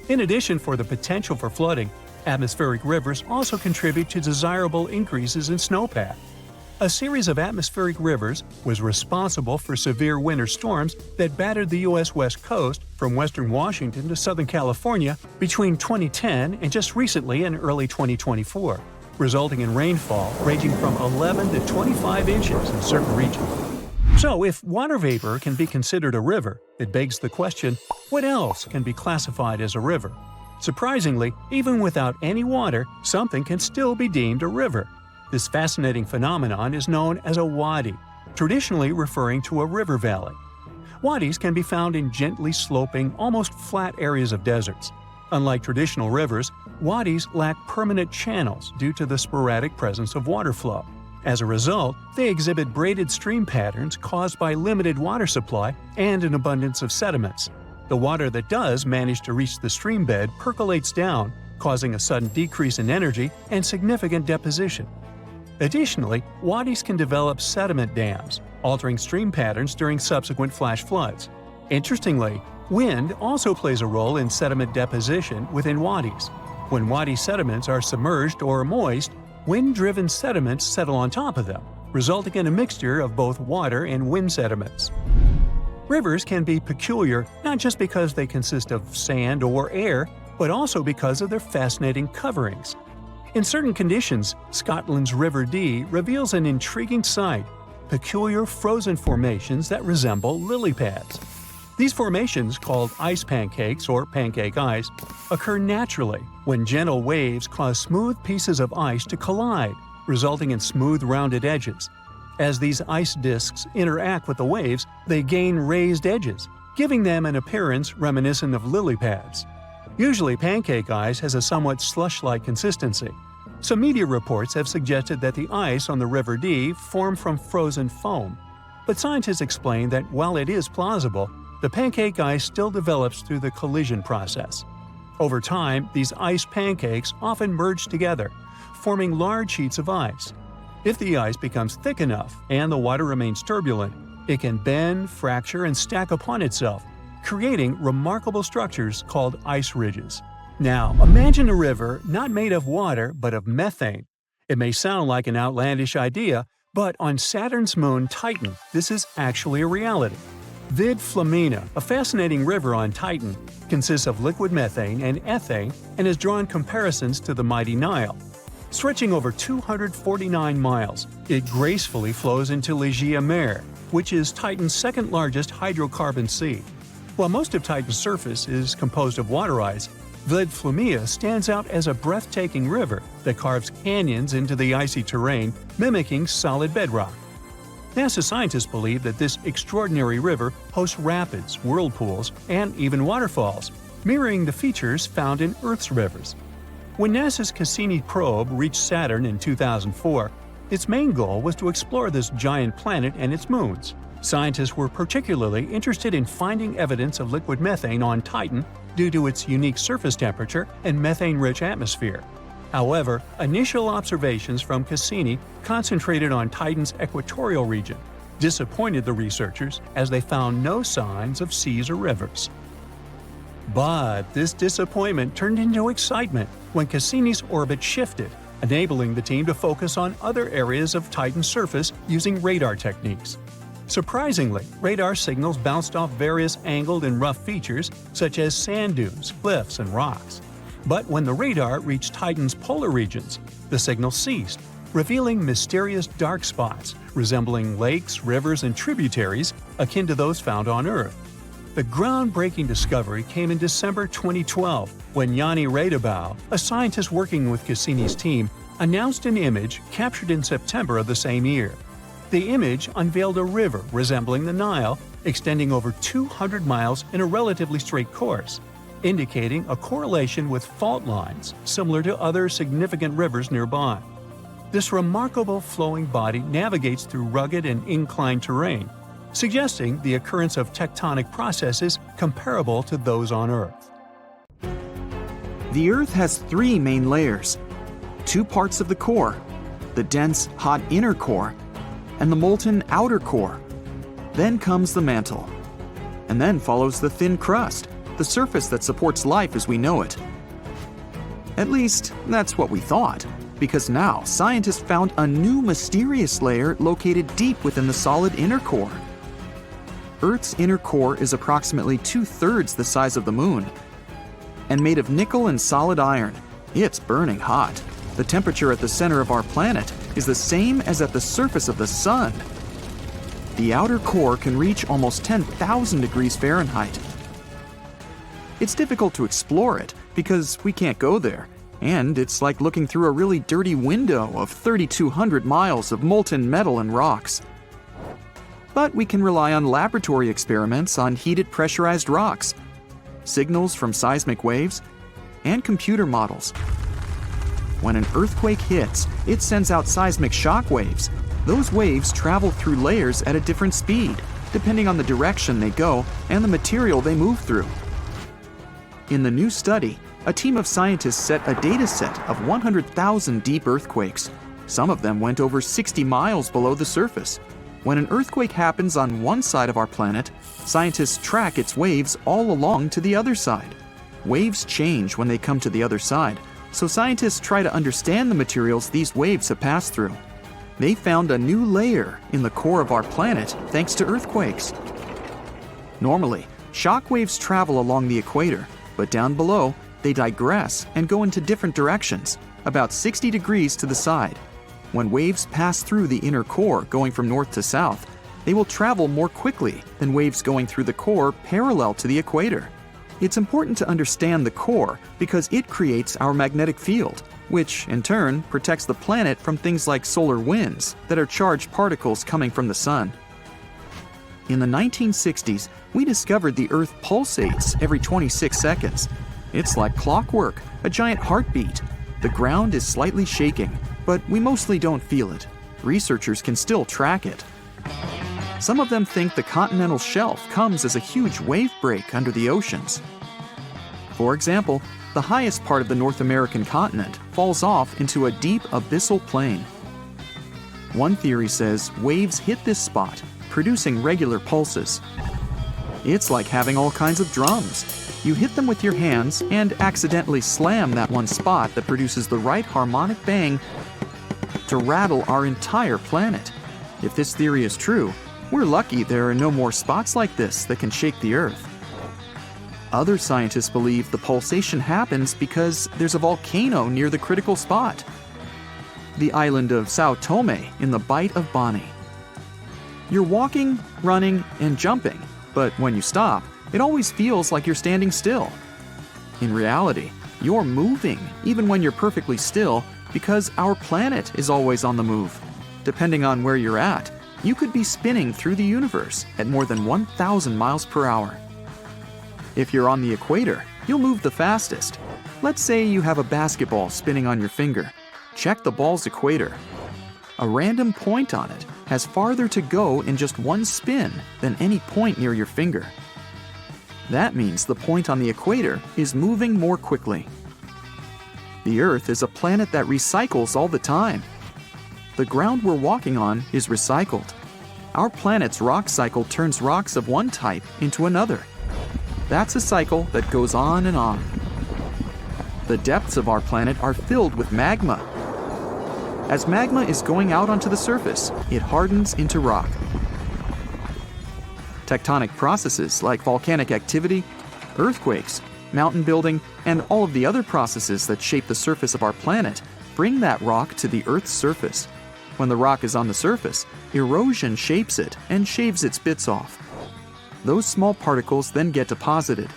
In addition for the potential for flooding, atmospheric rivers also contribute to desirable increases in snowpack. A series of atmospheric rivers was responsible for severe winter storms that battered the U.S. West Coast from western Washington to southern California between 2010 and just recently in early 2024, resulting in rainfall ranging from 11 to 25 inches in certain regions. So, if water vapor can be considered a river, it begs the question, what else can be classified as a river? Surprisingly, even without any water, something can still be deemed a river. This fascinating phenomenon is known as a wadi, traditionally referring to a river valley. Wadis can be found in gently sloping, almost flat areas of deserts. Unlike traditional rivers, wadis lack permanent channels due to the sporadic presence of water flow. As a result, they exhibit braided stream patterns caused by limited water supply and an abundance of sediments. The water that does manage to reach the stream bed percolates down, causing a sudden decrease in energy and significant deposition. Additionally, wadis can develop sediment dams, altering stream patterns during subsequent flash floods. Interestingly, wind also plays a role in sediment deposition within wadis. When wadi sediments are submerged or moist, wind-driven sediments settle on top of them, resulting in a mixture of both water and wind sediments. Rivers can be peculiar not just because they consist of sand or air, but also because of their fascinating coverings. In certain conditions, Scotland's River Dee reveals an intriguing sight: peculiar frozen formations that resemble lily pads. These formations, called ice pancakes or pancake ice, occur naturally when gentle waves cause smooth pieces of ice to collide, resulting in smooth rounded edges. As these ice disks interact with the waves, they gain raised edges, giving them an appearance reminiscent of lily pads. Usually, pancake ice has a somewhat slush-like consistency. Some media reports have suggested that the ice on the River Dee formed from frozen foam. But scientists explain that while it is plausible, the pancake ice still develops through the collision process. Over time, these ice pancakes often merge together, forming large sheets of ice. If the ice becomes thick enough and the water remains turbulent, it can bend, fracture, and stack upon itself, creating remarkable structures called ice ridges. Now, imagine a river not made of water but of methane. It may sound like an outlandish idea, but on Saturn's moon Titan, this is actually a reality. Vid Flamina, a fascinating river on Titan, consists of liquid methane and ethane and has drawn comparisons to the mighty Nile. Stretching over 249 miles, it gracefully flows into l'Egea Mare, which is Titan's second-largest hydrocarbon sea. While most of Titan's surface is composed of water ice, Vid Flamina stands out as a breathtaking river that carves canyons into the icy terrain, mimicking solid bedrock. NASA scientists believe that this extraordinary river hosts rapids, whirlpools, and even waterfalls, mirroring the features found in Earth's rivers. When NASA's Cassini probe reached Saturn in 2004, its main goal was to explore this giant planet and its moons. Scientists were particularly interested in finding evidence of liquid methane on Titan due to its unique surface temperature and methane-rich atmosphere. However, initial observations from Cassini concentrated on Titan's equatorial region, disappointed the researchers as they found no signs of seas or rivers. But this disappointment turned into excitement when Cassini's orbit shifted, enabling the team to focus on other areas of Titan's surface using radar techniques. Surprisingly, radar signals bounced off various angled and rough features such as sand dunes, cliffs, and rocks. But when the radar reached Titan's polar regions, the signal ceased, revealing mysterious dark spots resembling lakes, rivers, and tributaries akin to those found on Earth. The groundbreaking discovery came in December 2012 when Yanni Radabau, a scientist working with Cassini's team, announced an image captured in September of the same year. The image unveiled a river resembling the Nile, extending over 200 miles in a relatively straight course, indicating a correlation with fault lines similar to other significant rivers nearby. This remarkable flowing body navigates through rugged and inclined terrain, suggesting the occurrence of tectonic processes comparable to those on Earth. The Earth has three main layers: two parts of the core, the dense, hot inner core, and the molten outer core. Then comes the mantle. And then follows the thin crust, the surface that supports life as we know it. At least, that's what we thought, because now scientists found a new mysterious layer located deep within the solid inner core. Earth's inner core is approximately 2/3 the size of the Moon. And made of nickel and solid iron, it's burning hot. The temperature at the center of our planet is the same as at the surface of the Sun. The outer core can reach almost 10,000 degrees Fahrenheit. It's difficult to explore it because we can't go there, and it's like looking through a really dirty window of 3,200 miles of molten metal and rocks. But we can rely on laboratory experiments on heated pressurized rocks, signals from seismic waves, and computer models. When an earthquake hits, it sends out seismic shock waves. Those waves travel through layers at a different speed, depending on the direction they go and the material they move through. In the new study, A team of scientists set a data set of 100,000 deep earthquakes. Some of them went over 60 miles below the surface. When an earthquake happens on one side of our planet, scientists track its waves all along to the other side. Waves change when they come to the other side, so scientists try to understand the materials these waves have passed through. They found a new layer in the core of our planet thanks to earthquakes. Normally, shock waves travel along the equator, but down below, they digress and go into different directions, about 60 degrees to the side. When waves pass through the inner core going from north to south, they will travel more quickly than waves going through the core parallel to the equator. It's important to understand the core because it creates our magnetic field, which in turn protects the planet from things like solar winds that are charged particles coming from the sun. In the 1960s, we discovered the Earth pulsates every 26 seconds. It's like clockwork, a giant heartbeat. The ground is slightly shaking, but we mostly don't feel it. Researchers can still track it. Some of them think the continental shelf comes as a huge wave break under the oceans. For example, the highest part of the North American continent falls off into a deep abyssal plain. One theory says waves hit this spot, producing regular pulses. It's like having all kinds of drums. You hit them with your hands and accidentally slam that one spot that produces the right harmonic bang to rattle our entire planet. If this theory is true, we're lucky there are no more spots like this that can shake the Earth. Other scientists believe the pulsation happens because there's a volcano near the critical spot, the island of Sao Tome in the Bight of Boni. You're walking, running, and jumping, but when you stop, it always feels like you're standing still. In reality, you're moving even when you're perfectly still because our planet is always on the move. Depending on where you're at, you could be spinning through the universe at more than 1,000 miles per hour. If you're on the equator, you'll move the fastest. Let's say you have a basketball spinning on your finger. Check the ball's equator. A random point on it has farther to go in just one spin than any point near your finger. That means the point on the equator is moving more quickly. The Earth is a planet that recycles all the time. The ground we're walking on is recycled. Our planet's rock cycle turns rocks of one type into another. That's a cycle that goes on and on. The depths of our planet are filled with magma. As magma is going out onto the surface, it hardens into rock. Tectonic processes like volcanic activity, earthquakes, mountain building, and all of the other processes that shape the surface of our planet bring that rock to the Earth's surface. When the rock is on the surface, erosion shapes it and shaves its bits off. Those small particles then get deposited.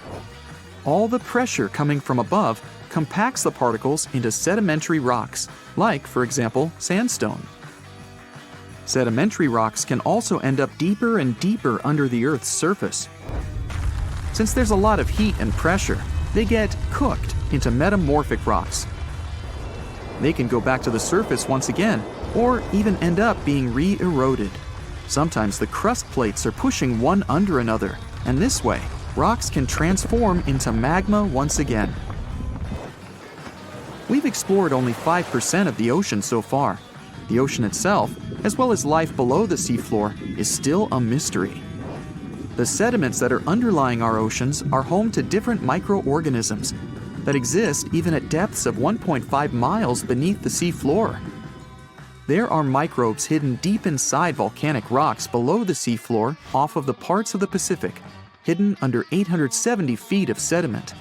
All the pressure coming from above compacts the particles into sedimentary rocks, like, for example, sandstone. Sedimentary rocks can also end up deeper and deeper under the Earth's surface. Since there's a lot of heat and pressure, they get cooked into metamorphic rocks. They can go back to the surface once again, or even end up being re-eroded. Sometimes the crust plates are pushing one under another, and this way, rocks can transform into magma once again. We've explored only 5% of the ocean so far. The ocean itself, as well as life below the seafloor, is still a mystery. The sediments that are underlying our oceans are home to different microorganisms that exist even at depths of 1.5 miles beneath the seafloor. There are microbes hidden deep inside volcanic rocks below the seafloor off of the parts of the Pacific, hidden under 870 feet of sediment.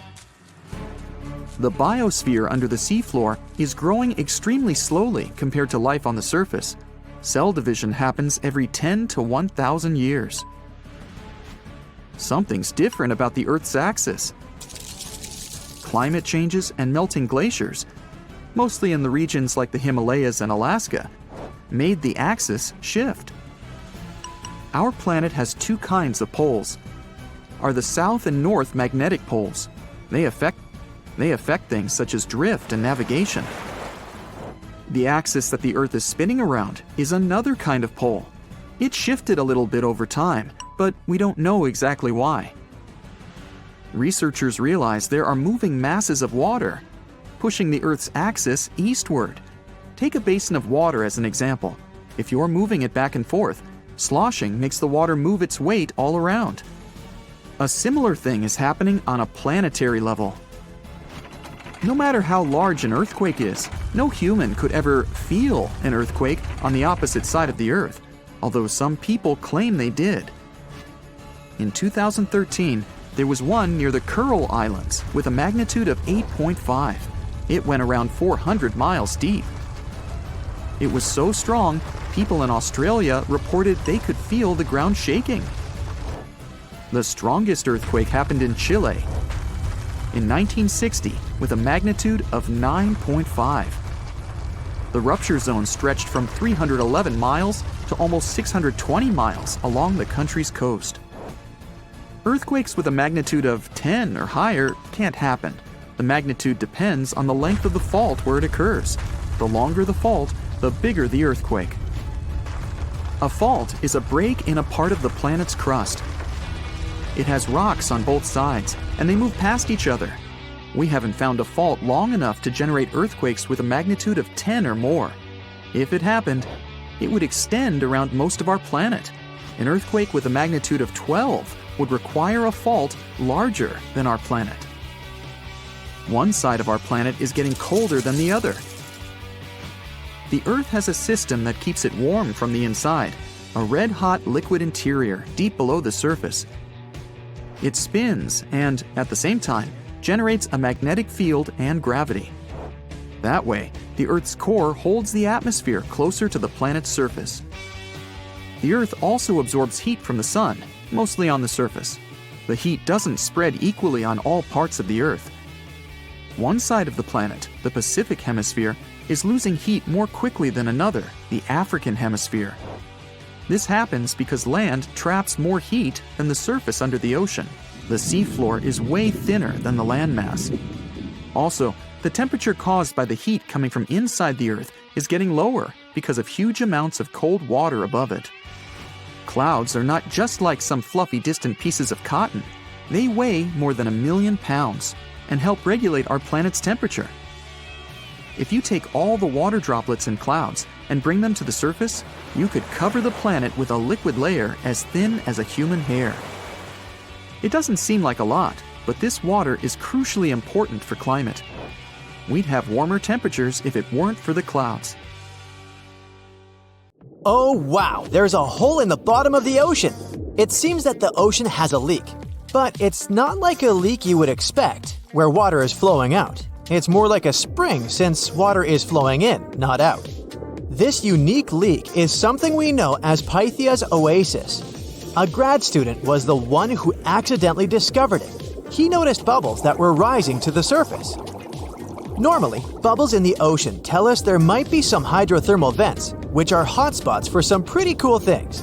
The biosphere under the seafloor is growing extremely slowly compared to life on the surface. Cell division happens every 10 to 1,000 years. Something's different about the Earth's axis. Climate changes and melting glaciers, mostly in the regions like the Himalayas and Alaska, made the axis shift. Our planet has two kinds of poles. Are the south and north magnetic poles. They affect things such as drift and navigation. The axis that the Earth is spinning around is another kind of pole. It shifted a little bit over time, but we don't know exactly why. researchers realize there are moving masses of water, pushing the Earth's axis eastward. Take a basin of water as an example. If you're moving it back and forth, sloshing makes the water move its weight all around. A similar thing is happening on a planetary level. No matter how large an earthquake is, no human could ever feel an earthquake on the opposite side of the Earth, although some people claim they did. In 2013, there was one near the Kuril Islands with a magnitude of 8.5. It went around 400 miles deep. It was so strong, people in Australia reported they could feel the ground shaking. The strongest earthquake happened in Chile in 1960 with a magnitude of 9.5. The rupture zone stretched from 311 miles to almost 620 miles along the country's coast. Earthquakes with a magnitude of 10 or higher can't happen. The magnitude depends on the length of the fault where it occurs. The longer the fault, the bigger the earthquake. A fault is a break in a part of the planet's crust. It has rocks on both sides, and they move past each other. We haven't found a fault long enough to generate earthquakes with a magnitude of 10 or more. If it happened, it would extend around most of our planet. An earthquake with a magnitude of 12 would require a fault larger than our planet. One side of our planet is getting colder than the other. The Earth has a system that keeps it warm from the inside, a red-hot liquid interior deep below the surface. It spins and, at the same time, generates a magnetic field and gravity. That way, the Earth's core holds the atmosphere closer to the planet's surface. The Earth also absorbs heat from the sun, mostly on the surface. The heat doesn't spread equally on all parts of the Earth. One side of the planet, the Pacific Hemisphere, is losing heat more quickly than another, the African Hemisphere. This happens because land traps more heat than the surface under the ocean. The seafloor is way thinner than the landmass. Also, the temperature caused by the heat coming from inside the Earth is getting lower because of huge amounts of cold water above it. Clouds are not just like some fluffy distant pieces of cotton. They weigh more than 1 million pounds and help regulate our planet's temperature. If you take all the water droplets in clouds and bring them to the surface, you could cover the planet with a liquid layer as thin as a human hair. It doesn't seem like a lot, but this water is crucially important for climate. We'd have warmer temperatures if it weren't for the clouds. Oh wow, there's a hole in the bottom of the ocean. It seems that the ocean has a leak. But it's not like a leak you would expect, where water is flowing out. It's more like a spring since water is flowing in, not out. This unique leak is something we know as Pythia's oasis. A grad student was the one who accidentally discovered it. He noticed bubbles that were rising to the surface. Normally, bubbles in the ocean tell us there might be some hydrothermal vents, which are hotspots for some pretty cool things.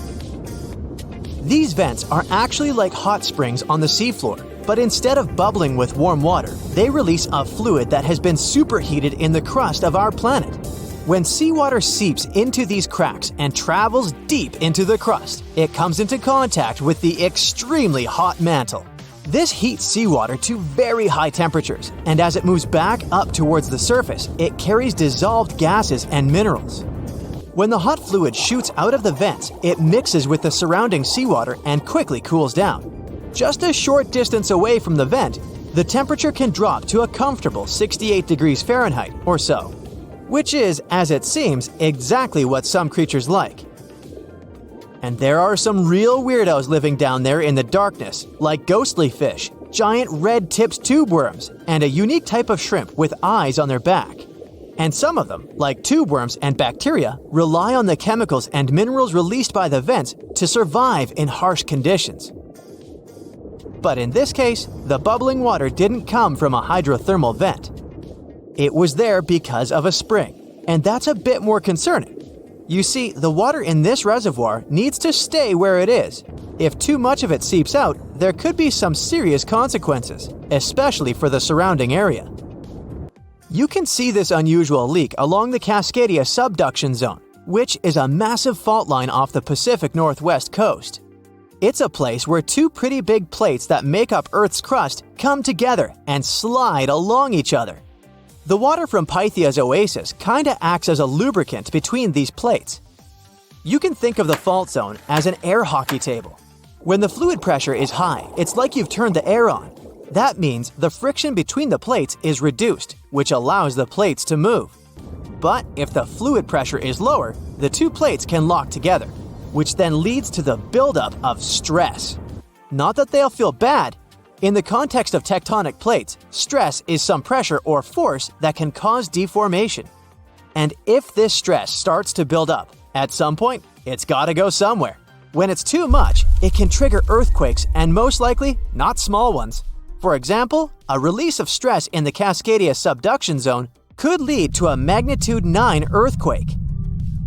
These vents are actually like hot springs on the seafloor, but instead of bubbling with warm water, they release a fluid that has been superheated in the crust of our planet. When seawater seeps into these cracks and travels deep into the crust, it comes into contact with the extremely hot mantle. This heats seawater to very high temperatures, and as it moves back up towards the surface, it carries dissolved gases and minerals. When the hot fluid shoots out of the vents, it mixes with the surrounding seawater and quickly cools down. Just a short distance away from the vent, the temperature can drop to a comfortable 68 degrees Fahrenheit or so, which is, as it seems, exactly what some creatures like. And there are some real weirdos living down there in the darkness, like ghostly fish, giant red-tipped tube worms, and a unique type of shrimp with eyes on their back. And some of them, like tube worms and bacteria, rely on the chemicals and minerals released by the vents to survive in harsh conditions. But in this case, the bubbling water didn't come from a hydrothermal vent. It was there because of a spring, and that's a bit more concerning. You see, the water in this reservoir needs to stay where it is. If too much of it seeps out, there could be some serious consequences, especially for the surrounding area. You can see this unusual leak along the Cascadia subduction zone, which is a massive fault line off the Pacific Northwest coast. It's a place where two pretty big plates that make up Earth's crust come together and slide along each other. The water from Pythia's oasis kinda acts as a lubricant between these plates. You can think of the fault zone as an air hockey table. When the fluid pressure is high, it's like you've turned the air on. That means the friction between the plates is reduced, which allows the plates to move. But if the fluid pressure is lower, the two plates can lock together, which then leads to the buildup of stress. Not that they'll feel bad. In the context of tectonic plates, stress is some pressure or force that can cause deformation. And if this stress starts to build up, at some point, it's gotta go somewhere. When it's too much, it can trigger earthquakes and most likely, not small ones. For example, a release of stress in the Cascadia subduction zone could lead to a magnitude 9 earthquake.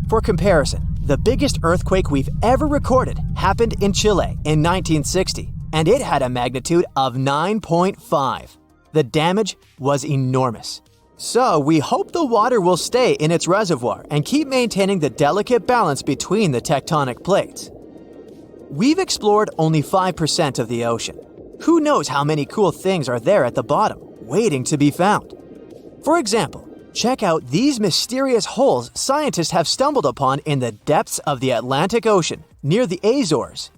For comparison, the biggest earthquake we've ever recorded happened in Chile in 1960, and it had a magnitude of 9.5. The damage was enormous. So we hope the water will stay in its reservoir and keep maintaining the delicate balance between the tectonic plates. We've explored only 5% of the ocean. Who knows how many cool things are there at the bottom, waiting to be found? For example, check out these mysterious holes scientists have stumbled upon in the depths of the Atlantic Ocean, near the Azores.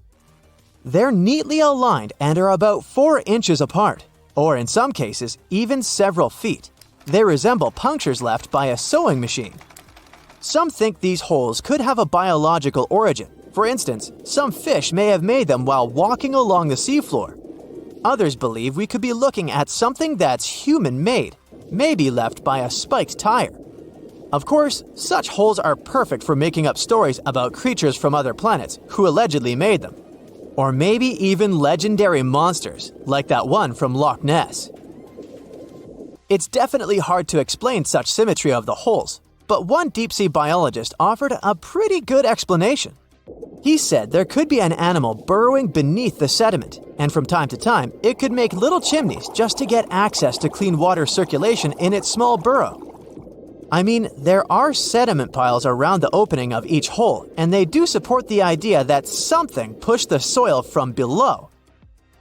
They're neatly aligned and are about 4 inches apart, or in some cases, even several feet. They resemble punctures left by a sewing machine. Some think these holes could have a biological origin. For instance, some fish may have made them while walking along the seafloor. Others believe we could be looking at something that's human-made, maybe left by a spiked tire. Of course, such holes are perfect for making up stories about creatures from other planets who allegedly made them. Or maybe even legendary monsters, like that one from Loch Ness. It's definitely hard to explain such symmetry of the holes, but one deep-sea biologist offered a pretty good explanation. He said there could be an animal burrowing beneath the sediment, and from time to time, it could make little chimneys just to get access to clean water circulation in its small burrow. I mean, there are sediment piles around the opening of each hole, and they do support the idea that something pushed the soil from below.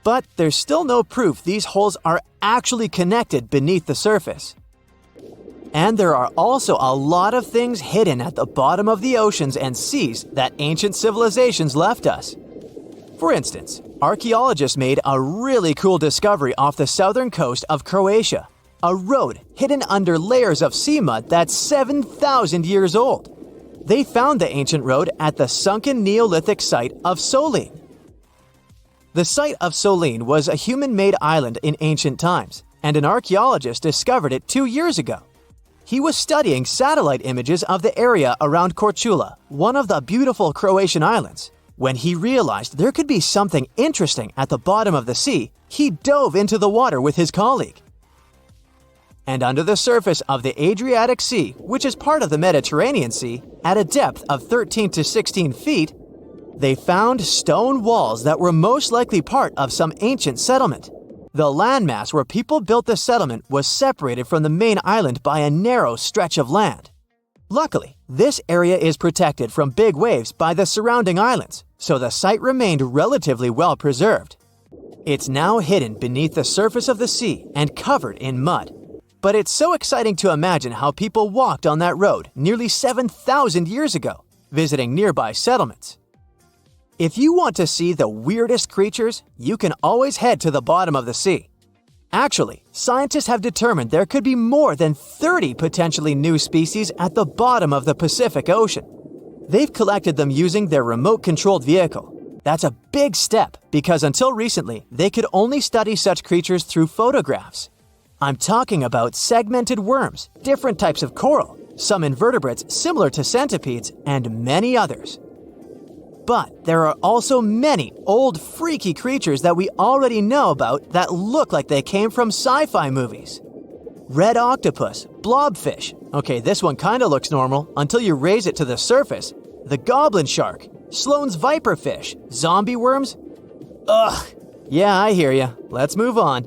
But there's still no proof these holes are actually connected beneath the surface. And there are also a lot of things hidden at the bottom of the oceans and seas that ancient civilizations left us. For instance, archaeologists made a really cool discovery off the southern coast of Croatia, a road hidden under layers of sea mud that's 7,000 years old. They found the ancient road at the sunken Neolithic site of Solin. The site of Solin was a human-made island in ancient times, and an archaeologist discovered it 2 years ago. He was studying satellite images of the area around Korčula, one of the beautiful Croatian islands. When he realized there could be something interesting at the bottom of the sea, he dove into the water with his colleague. And under the surface of the Adriatic Sea, which is part of the Mediterranean Sea, at a depth of 13 to 16 feet, they found stone walls that were most likely part of some ancient settlement. The landmass where people built the settlement was separated from the main island by a narrow stretch of land. Luckily, this area is protected from big waves by the surrounding islands, so the site remained relatively well preserved. It's now hidden beneath the surface of the sea and covered in mud. But it's so exciting to imagine how people walked on that road nearly 7,000 years ago, visiting nearby settlements. If you want to see the weirdest creatures, you can always head to the bottom of the sea. Actually, scientists have determined there could be more than 30 potentially new species at the bottom of the Pacific Ocean. They've collected them using their remote-controlled vehicle. That's a big step because until recently, they could only study such creatures through photographs. I'm talking about segmented worms, different types of coral, some invertebrates similar to centipedes, and many others. But there are also many old freaky creatures that we already know about that look like they came from sci-fi movies. Red octopus, blobfish. Okay, this one kinda looks normal until you raise it to the surface. The goblin shark, Sloane's viperfish, zombie worms. Ugh. Yeah, I hear ya. Let's move on.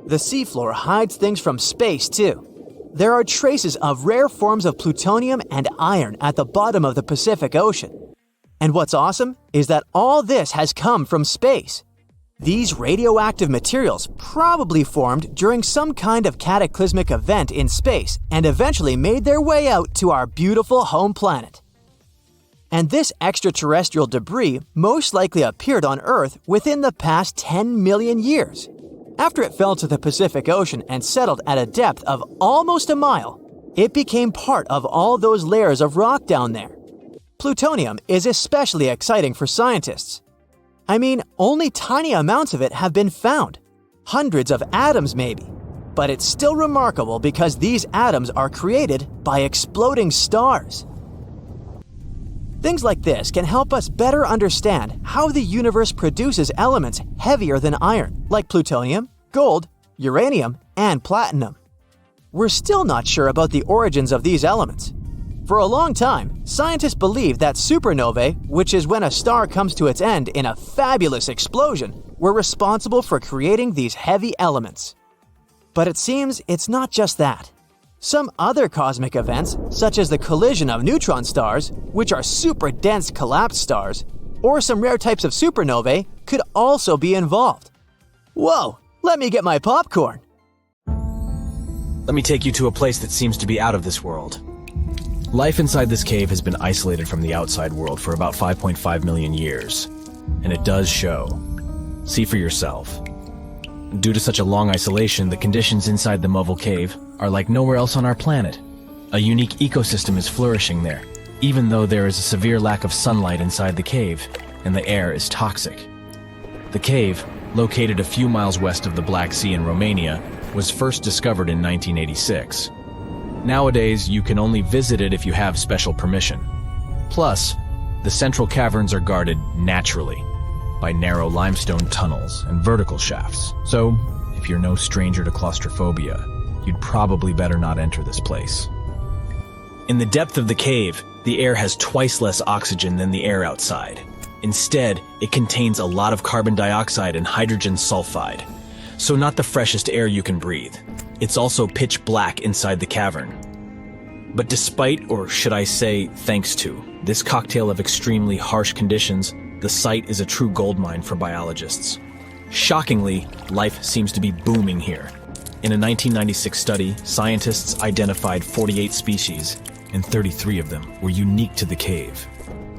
The seafloor hides things from space too. There are traces of rare forms of plutonium and iron at the bottom of the Pacific Ocean. And what's awesome is that all this has come from space. These radioactive materials probably formed during some kind of cataclysmic event in space and eventually made their way out to our beautiful home planet. And this extraterrestrial debris most likely appeared on Earth within the past 10 million years. After it fell to the Pacific Ocean and settled at a depth of almost a mile, it became part of all those layers of rock down there. Plutonium is especially exciting for scientists. I mean, only tiny amounts of it have been found, hundreds of atoms maybe. But it's still remarkable because these atoms are created by exploding stars. Things like this can help us better understand how the universe produces elements heavier than iron, like plutonium, gold, uranium, and platinum. We're still not sure about the origins of these elements. For a long time, scientists believed that supernovae, which is when a star comes to its end in a fabulous explosion, were responsible for creating these heavy elements. But it seems it's not just that. Some other cosmic events, such as the collision of neutron stars, which are super dense collapsed stars, or some rare types of supernovae, could also be involved. Whoa, let me get my popcorn. Let me take you to a place that seems to be out of this world. Life inside this cave has been isolated from the outside world for about 5.5 million years, and it does show. See for yourself. Due to such a long isolation, the conditions inside the Mobile Cave are like nowhere else on our planet. A unique ecosystem is flourishing there, even though there is a severe lack of sunlight inside the cave, and the air is toxic. The cave, located a few miles west of the Black Sea in Romania, was first discovered in 1986. Nowadays, you can only visit it if you have special permission. Plus, the central caverns are guarded naturally by narrow limestone tunnels and vertical shafts. So, if you're no stranger to claustrophobia, you'd probably better not enter this place. In the depth of the cave, the air has twice less oxygen than the air outside. Instead, it contains a lot of carbon dioxide and hydrogen sulfide, so not the freshest air you can breathe. It's also pitch black inside the cavern. But despite, or should I say thanks to, this cocktail of extremely harsh conditions, the site is a true goldmine for biologists. Shockingly, life seems to be booming here. In a 1996 study, scientists identified 48 species, and 33 of them were unique to the cave.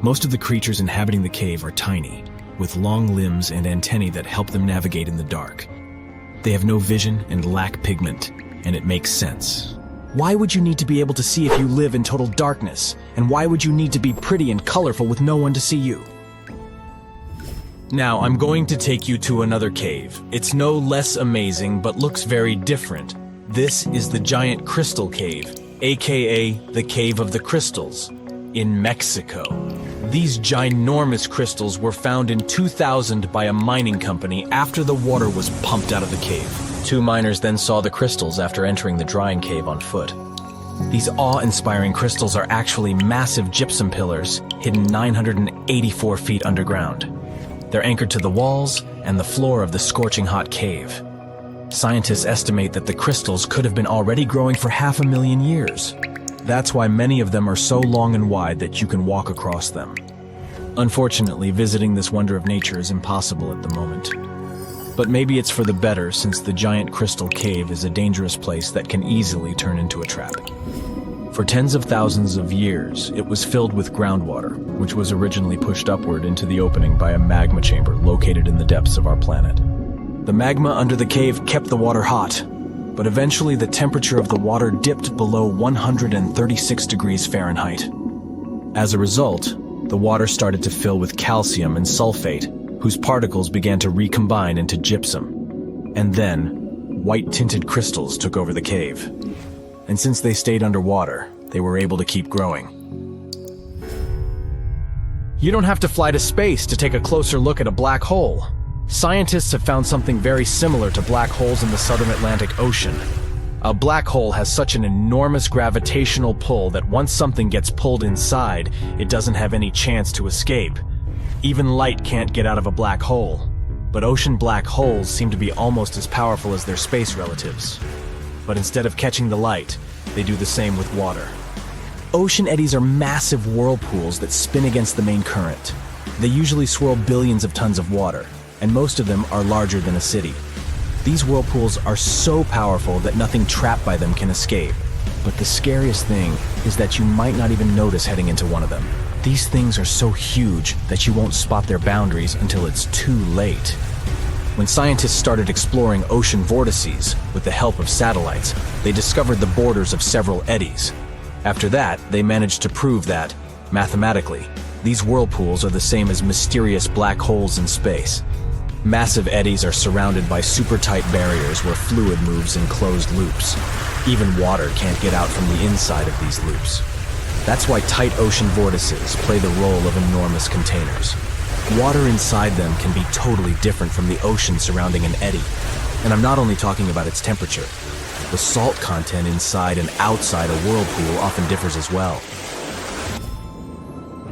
Most of the creatures inhabiting the cave are tiny, with long limbs and antennae that help them navigate in the dark. They have no vision and lack pigment, and it makes sense. Why would you need to be able to see if you live in total darkness? And why would you need to be pretty and colorful with no one to see you? Now, I'm going to take you to another cave. It's no less amazing, but looks very different. This is the Giant Crystal Cave, aka the Cave of the Crystals, in Mexico. These ginormous crystals were found in 2000 by a mining company after the water was pumped out of the cave. Two miners then saw the crystals after entering the drying cave on foot. These awe-inspiring crystals are actually massive gypsum pillars hidden 984 feet underground. They're anchored to the walls and the floor of the scorching hot cave. Scientists estimate that the crystals could have been already growing for 500,000 years. That's why many of them are so long and wide that you can walk across them. Unfortunately, visiting this wonder of nature is impossible at the moment. But maybe it's for the better, since the Giant Crystal Cave is a dangerous place that can easily turn into a trap. For tens of thousands of years, it was filled with groundwater, which was originally pushed upward into the opening by a magma chamber located in the depths of our planet. The magma under the cave kept the water hot, but eventually the temperature of the water dipped below 136 degrees Fahrenheit. As a result, the water started to fill with calcium and sulfate, whose particles began to recombine into gypsum. And then, white-tinted crystals took over the cave. And since they stayed underwater, they were able to keep growing. You don't have to fly to space to take a closer look at a black hole. Scientists have found something very similar to black holes in the southern Atlantic Ocean. A black hole has such an enormous gravitational pull that once something gets pulled inside, it doesn't have any chance to escape. Even light can't get out of a black hole. But ocean black holes seem to be almost as powerful as their space relatives. But instead of catching the light, they do the same with water. Ocean eddies are massive whirlpools that spin against the main current. They usually swirl billions of tons of water, and most of them are larger than a city. These whirlpools are so powerful that nothing trapped by them can escape. But the scariest thing is that you might not even notice heading into one of them. These things are so huge that you won't spot their boundaries until it's too late. When scientists started exploring ocean vortices with the help of satellites, they discovered the borders of several eddies. After that, they managed to prove that, mathematically, these whirlpools are the same as mysterious black holes in space. Massive eddies are surrounded by super-tight barriers where fluid moves in closed loops. Even water can't get out from the inside of these loops. That's why tight ocean vortices play the role of enormous containers. Water inside them can be totally different from the ocean surrounding an eddy. And I'm not only talking about its temperature. The salt content inside and outside a whirlpool often differs as well.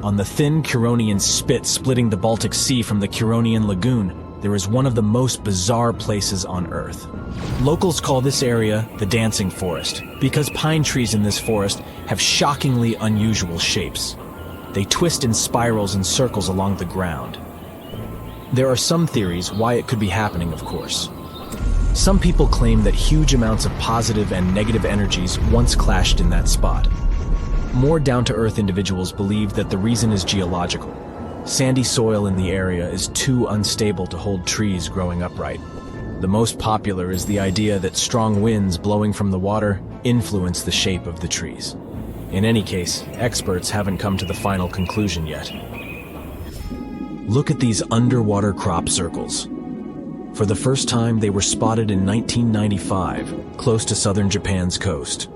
On the thin Curonian spit splitting the Baltic Sea from the Curonian Lagoon, there is one of the most bizarre places on Earth. Locals call this area the Dancing Forest because pine trees in this forest have shockingly unusual shapes. They twist in spirals and circles along the ground. There are some theories why it could be happening, of course. Some people claim that huge amounts of positive and negative energies once clashed in that spot. More down-to-earth individuals believe that the reason is geological. Sandy soil in the area is too unstable to hold trees growing upright. The most popular is the idea that strong winds blowing from the water influence the shape of the trees. In any case, experts haven't come to the final conclusion yet. Look at these underwater crop circles. For the first time, they were spotted in 1995, close to southern Japan's coast.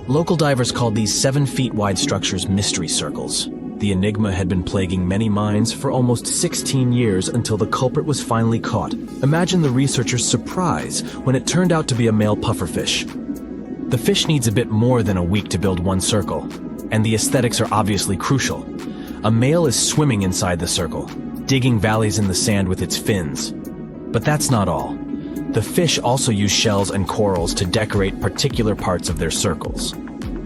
Local divers called these 7-feet-wide structures mystery circles. The enigma had been plaguing many minds for almost 16 years until the culprit was finally caught. Imagine the researchers' surprise when it turned out to be a male pufferfish. The fish needs a bit more than a week to build one circle, and the aesthetics are obviously crucial. A male is swimming inside the circle, digging valleys in the sand with its fins. But that's not all. The fish also use shells and corals to decorate particular parts of their circles.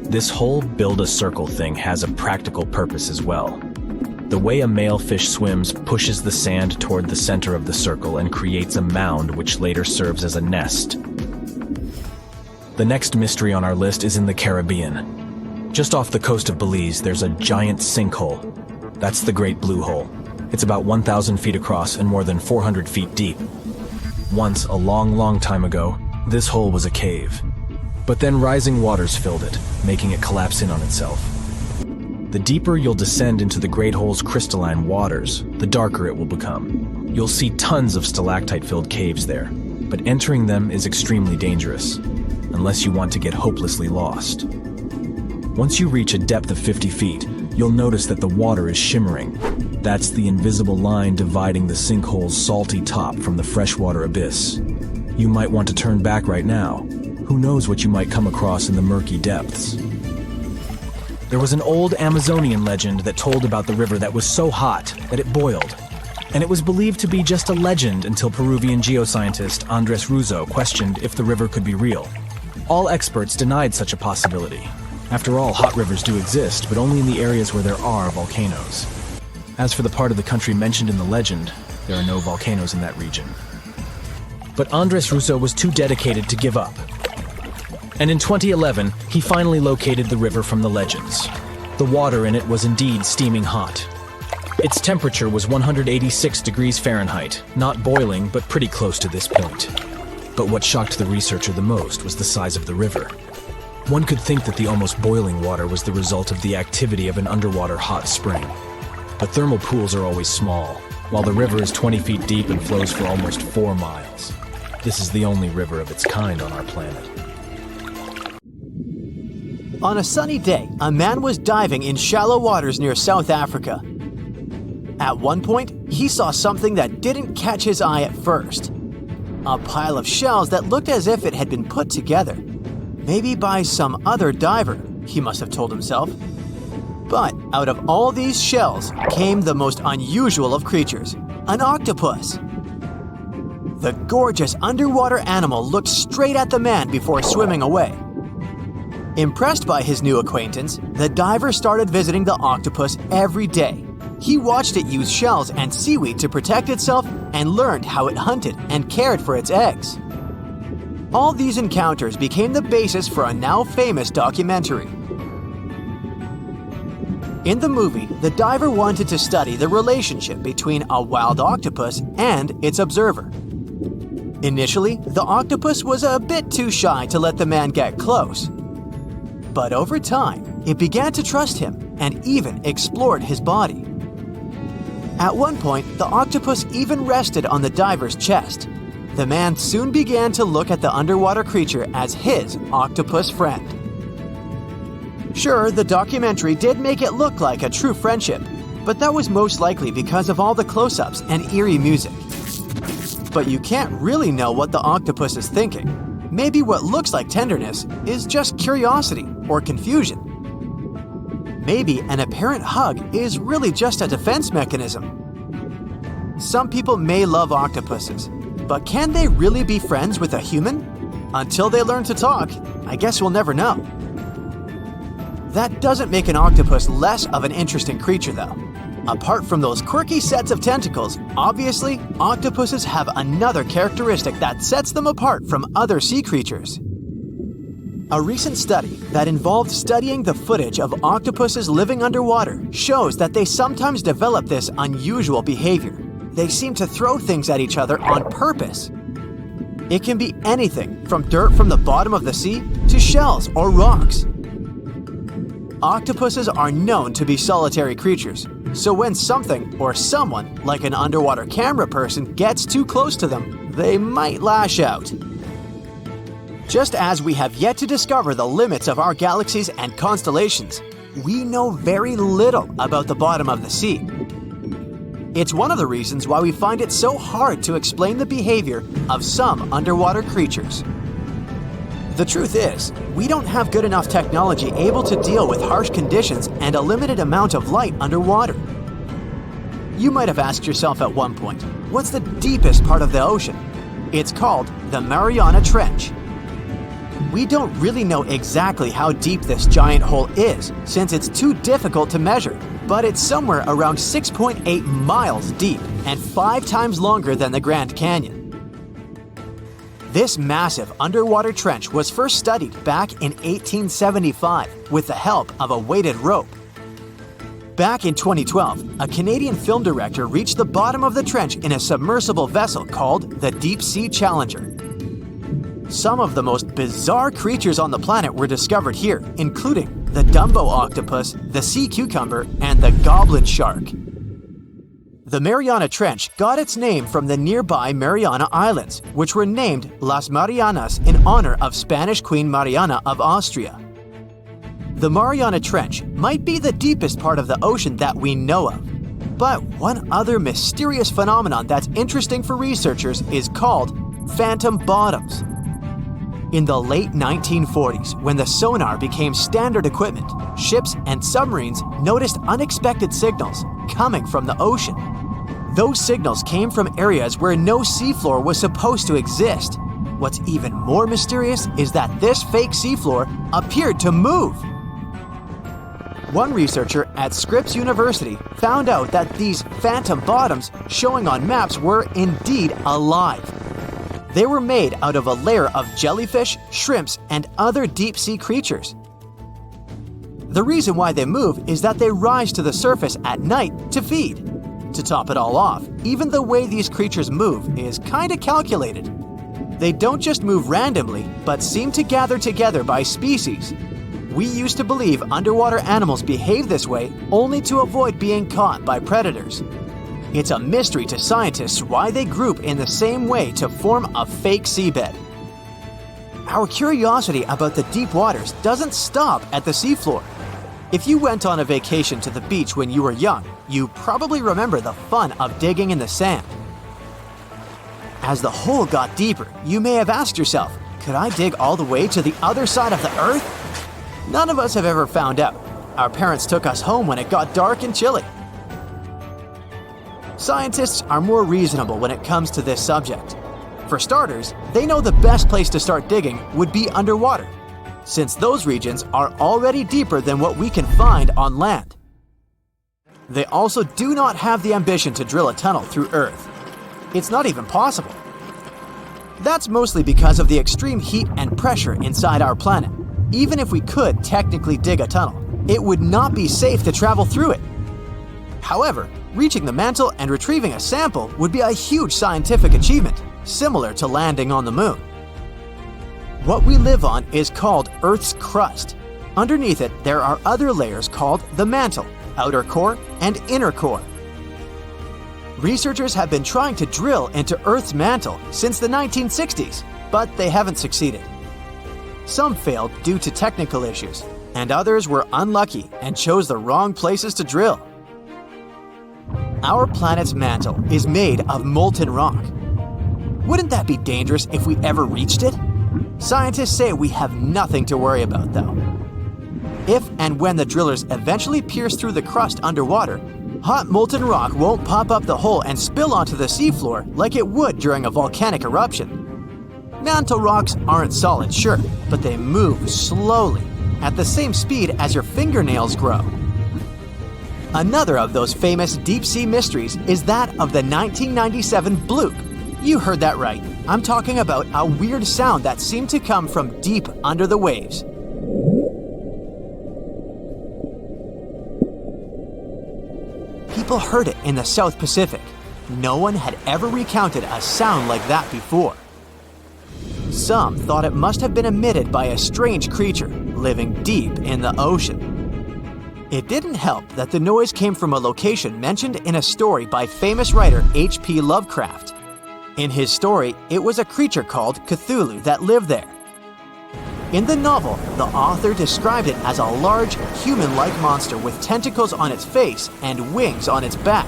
This whole build-a-circle thing has a practical purpose as well. The way a male fish swims pushes the sand toward the center of the circle and creates a mound which later serves as a nest. The next mystery on our list is in the Caribbean. Just off the coast of Belize, there's a giant sinkhole. That's the Great Blue Hole. It's about 1,000 feet across and more than 400 feet deep. Once, a long, long time ago, this hole was a cave. But then rising waters filled it, making it collapse in on itself. The deeper you'll descend into the Great Hole's crystalline waters, the darker it will become. You'll see tons of stalactite-filled caves there, but entering them is extremely dangerous, unless you want to get hopelessly lost. Once you reach a depth of 50 feet, you'll notice that the water is shimmering. That's the invisible line dividing the sinkhole's salty top from the freshwater abyss. You might want to turn back right now. Who knows what you might come across in the murky depths. There was an old Amazonian legend that told about the river that was so hot that it boiled. And it was believed to be just a legend until Peruvian geoscientist Andres Russo questioned if the river could be real. All experts denied such a possibility. After all, hot rivers do exist, but only in the areas where there are volcanoes. As for the part of the country mentioned in the legend, there are no volcanoes in that region. But Andres Russo was too dedicated to give up. And in 2011, he finally located the river from the legends. The water in it was indeed steaming hot. Its temperature was 186 degrees Fahrenheit, not boiling, but pretty close to this point. But what shocked the researcher the most was the size of the river. One could think that the almost boiling water was the result of the activity of an underwater hot spring. But thermal pools are always small, while the river is 20 feet deep and flows for almost 4 miles. This is the only river of its kind on our planet. On a sunny day, a man was diving in shallow waters near South Africa. At one point, he saw something that didn't catch his eye at first. A pile of shells that looked as if it had been put together. Maybe by some other diver, he must have told himself. But out of all these shells came the most unusual of creatures, an octopus. The gorgeous underwater animal looked straight at the man before swimming away. Impressed by his new acquaintance, the diver started visiting the octopus every day. He watched it use shells and seaweed to protect itself and learned how it hunted and cared for its eggs. All these encounters became the basis for a now famous documentary. In the movie, the diver wanted to study the relationship between a wild octopus and its observer. Initially, the octopus was a bit too shy to let the man get close. But over time, it began to trust him and even explored his body. At one point, the octopus even rested on the diver's chest. The man soon began to look at the underwater creature as his octopus friend. Sure, the documentary did make it look like a true friendship, but that was most likely because of all the close-ups and eerie music. But you can't really know what the octopus is thinking. Maybe what looks like tenderness is just curiosity or confusion. Maybe an apparent hug is really just a defense mechanism. Some people may love octopuses, but can they really be friends with a human? Until they learn to talk, I guess we'll never know. That doesn't make an octopus less of an interesting creature, though. Apart from those quirky sets of tentacles, obviously, octopuses have another characteristic that sets them apart from other sea creatures. A recent study that involved studying the footage of octopuses living underwater shows that they sometimes develop this unusual behavior. They seem to throw things at each other on purpose. It can be anything from dirt from the bottom of the sea to shells or rocks. Octopuses are known to be solitary creatures, so when something or someone, like an underwater camera person, gets too close to them, they might lash out. Just as we have yet to discover the limits of our galaxies and constellations, we know very little about the bottom of the sea. It's one of the reasons why we find it so hard to explain the behavior of some underwater creatures. The truth is, we don't have good enough technology able to deal with harsh conditions and a limited amount of light underwater. You might have asked yourself at one point, what's the deepest part of the ocean? It's called the Mariana Trench. We don't really know exactly how deep this giant hole is, since it's too difficult to measure, but it's somewhere around 6.8 miles deep and 5 times longer than the Grand Canyon. This massive underwater trench was first studied back in 1875 with the help of a weighted rope. Back in 2012, a Canadian film director reached the bottom of the trench in a submersible vessel called the Deep Sea Challenger. Some of the most bizarre creatures on the planet were discovered here, including the Dumbo octopus, the sea cucumber, and the goblin shark. The Mariana Trench got its name from the nearby Mariana Islands, which were named Las Marianas in honor of Spanish Queen Mariana of Austria. The Mariana Trench might be the deepest part of the ocean that we know of. But one other mysterious phenomenon that's interesting for researchers is called phantom bottoms. In the late 1940s, when the sonar became standard equipment, ships and submarines noticed unexpected signals coming from the ocean. Those signals came from areas where no seafloor was supposed to exist. What's even more mysterious is that this fake seafloor appeared to move. One researcher at Scripps University found out that these phantom bottoms showing on maps were indeed alive. They were made out of a layer of jellyfish, shrimps, and other deep-sea creatures. The reason why they move is that they rise to the surface at night to feed. To top it all off, even the way these creatures move is kinda calculated. They don't just move randomly, but seem to gather together by species. We used to believe underwater animals behave this way only to avoid being caught by predators. It's a mystery to scientists why they group in the same way to form a fake seabed. Our curiosity about the deep waters doesn't stop at the seafloor. If you went on a vacation to the beach when you were young, you probably remember the fun of digging in the sand. As the hole got deeper, you may have asked yourself, could I dig all the way to the other side of the earth? None of us have ever found out. Our parents took us home when it got dark and chilly. Scientists are more reasonable when it comes to this subject. For starters, they know the best place to start digging would be underwater. since those regions are already deeper than what we can find on land. They also do not have the ambition to drill a tunnel through Earth. It's not even possible. That's mostly because of the extreme heat and pressure inside our planet. Even if we could technically dig a tunnel, it would not be safe to travel through it. However, reaching the mantle and retrieving a sample would be a huge scientific achievement, similar to landing on the moon. What we live on is called Earth's crust. Underneath it, there are other layers called the mantle, outer core, and inner core. Researchers have been trying to drill into Earth's mantle since the 1960s, but they haven't succeeded. Some failed due to technical issues, and others were unlucky and chose the wrong places to drill. Our planet's mantle is made of molten rock. Wouldn't that be dangerous if we ever reached it? Scientists say we have nothing to worry about, though. If and when the drillers eventually pierce through the crust underwater, hot molten rock won't pop up the hole and spill onto the seafloor like it would during a volcanic eruption. Mantle rocks aren't solid, sure, but they move slowly, at the same speed as your fingernails grow. Another of those famous deep-sea mysteries is that of the 1997 bloop. You heard that right. I'm talking about a weird sound that seemed to come from deep under the waves. People heard it in the South Pacific. No one had ever recounted a sound like that before. Some thought it must have been emitted by a strange creature living deep in the ocean. It didn't help that the noise came from a location mentioned in a story by famous writer H.P. Lovecraft. In his story, it was a creature called Cthulhu that lived there. In the novel, the author described it as a large, human-like monster with tentacles on its face and wings on its back.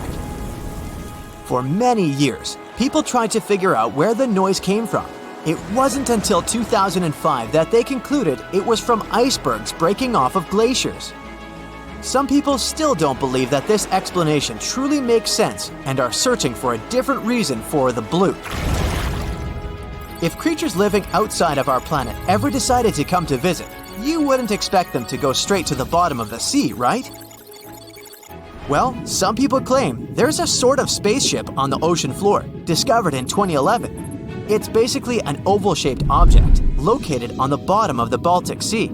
For many years, people tried to figure out where the noise came from. It wasn't until 2005 that they concluded it was from icebergs breaking off of glaciers. Some people still don't believe that this explanation truly makes sense and are searching for a different reason for the bloop. If creatures living outside of our planet ever decided to come to visit, you wouldn't expect them to go straight to the bottom of the sea, right? Well, some people claim there's a sort of spaceship on the ocean floor, discovered in 2011. It's basically an oval-shaped object located on the bottom of the Baltic Sea.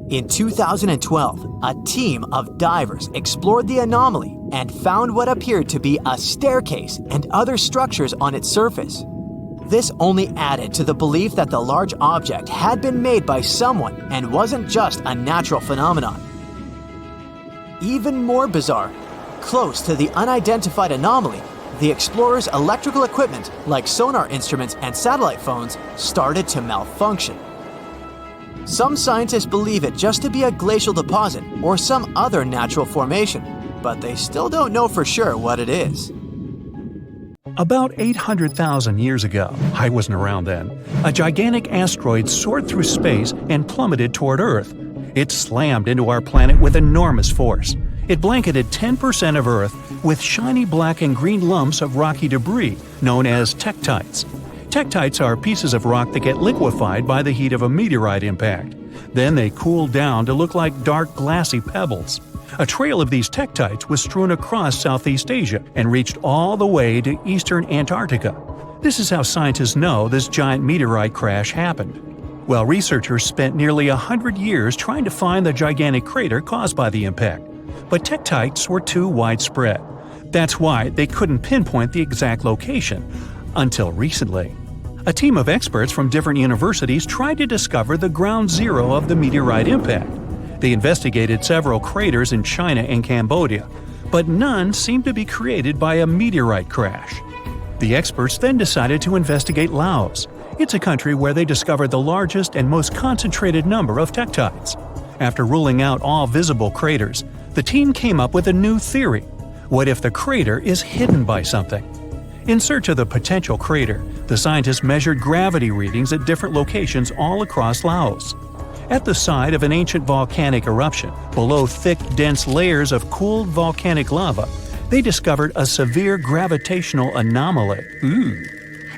In 2012, a team of divers explored the anomaly and found what appeared to be a staircase and other structures on its surface. This only added to the belief that the large object had been made by someone and wasn't just a natural phenomenon. Even more bizarre, close to the unidentified anomaly, the explorers' electrical equipment, like sonar instruments and satellite phones, started to malfunction. Some scientists believe it just to be a glacial deposit or some other natural formation, but they still don't know for sure what it is. About 800,000 years ago, I wasn't around then, a gigantic asteroid soared through space and plummeted toward Earth. It slammed into our planet with enormous force. It blanketed 10% of Earth with shiny black and green lumps of rocky debris known as tektites. Tektites are pieces of rock that get liquefied by the heat of a meteorite impact. Then they cool down to look like dark, glassy pebbles. A trail of these tektites was strewn across Southeast Asia and reached all the way to eastern Antarctica. This is how scientists know this giant meteorite crash happened. Well, researchers spent nearly 100 years trying to find the gigantic crater caused by the impact. But tektites were too widespread. That's why they couldn't pinpoint the exact location, until recently. A team of experts from different universities tried to discover the ground zero of the meteorite impact. They investigated several craters in China and Cambodia, but none seemed to be created by a meteorite crash. The experts then decided to investigate Laos. It's a country where they discovered the largest and most concentrated number of tektites. After ruling out all visible craters, the team came up with a new theory. What if the crater is hidden by something? In search of the potential crater, the scientists measured gravity readings at different locations all across Laos. At the site of an ancient volcanic eruption, below thick, dense layers of cooled volcanic lava, they discovered a severe gravitational anomaly.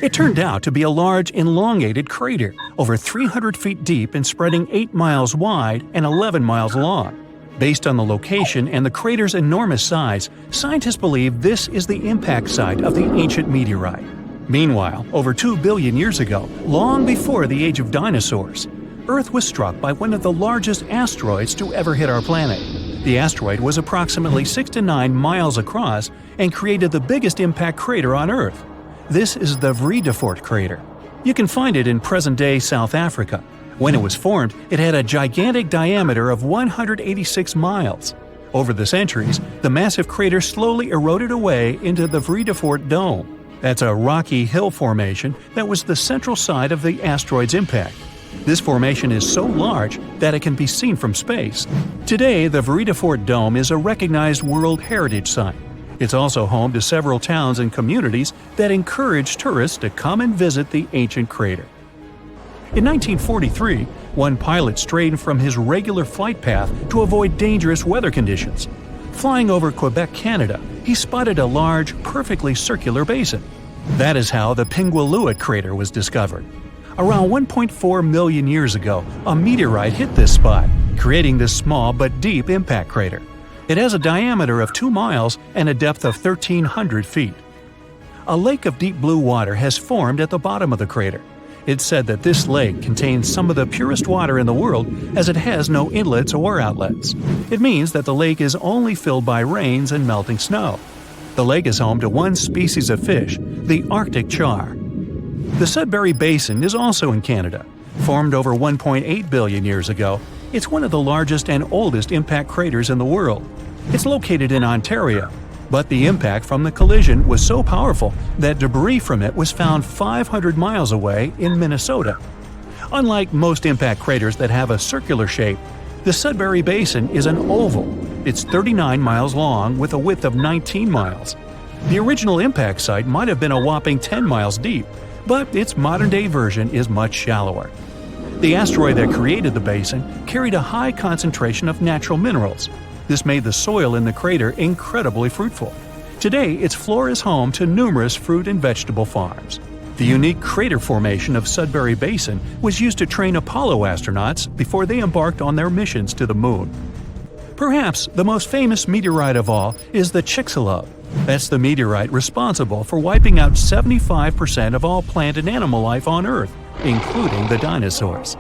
It turned out to be a large, elongated crater, over 300 feet deep and spreading 8 miles wide and 11 miles long. Based on the location and the crater's enormous size, scientists believe this is the impact site of the ancient meteorite. Meanwhile, over 2 billion years ago, long before the age of dinosaurs, Earth was struck by one of the largest asteroids to ever hit our planet. The asteroid was approximately 6 to 9 miles across and created the biggest impact crater on Earth. This is the Vredefort crater. You can find it in present-day South Africa. When it was formed, it had a gigantic diameter of 186 miles. Over the centuries, the massive crater slowly eroded away into the Vredefort Dome. That's a rocky hill formation that was the central site of the asteroid's impact. This formation is so large that it can be seen from space. Today, the Vredefort Dome is a recognized World Heritage Site. It's also home to several towns and communities that encourage tourists to come and visit the ancient crater. In 1943, one pilot strayed from his regular flight path to avoid dangerous weather conditions. Flying over Quebec, Canada, he spotted a large, perfectly circular basin. That is how the Pingualuit crater was discovered. Around 1.4 million years ago, a meteorite hit this spot, creating this small but deep impact crater. It has a diameter of 2 miles and a depth of 1,300 feet. A lake of deep blue water has formed at the bottom of the crater. It's said that this lake contains some of the purest water in the world as it has no inlets or outlets. It means that the lake is only filled by rains and melting snow. The lake is home to one species of fish, the Arctic char. The Sudbury Basin is also in Canada. Formed over 1.8 billion years ago, it's one of the largest and oldest impact craters in the world. It's located in Ontario, but the impact from the collision was so powerful that debris from it was found 500 miles away in Minnesota. Unlike most impact craters that have a circular shape, the Sudbury Basin is an oval. It's 39 miles long with a width of 19 miles. The original impact site might have been a whopping 10 miles deep, but its modern-day version is much shallower. The asteroid that created the basin carried a high concentration of natural minerals. This made the soil in the crater incredibly fruitful. Today, its floor is home to numerous fruit and vegetable farms. The unique crater formation of Sudbury Basin was used to train Apollo astronauts before they embarked on their missions to the Moon. Perhaps the most famous meteorite of all is the Chicxulub. That's the meteorite responsible for wiping out 75% of all plant and animal life on Earth, including the dinosaurs.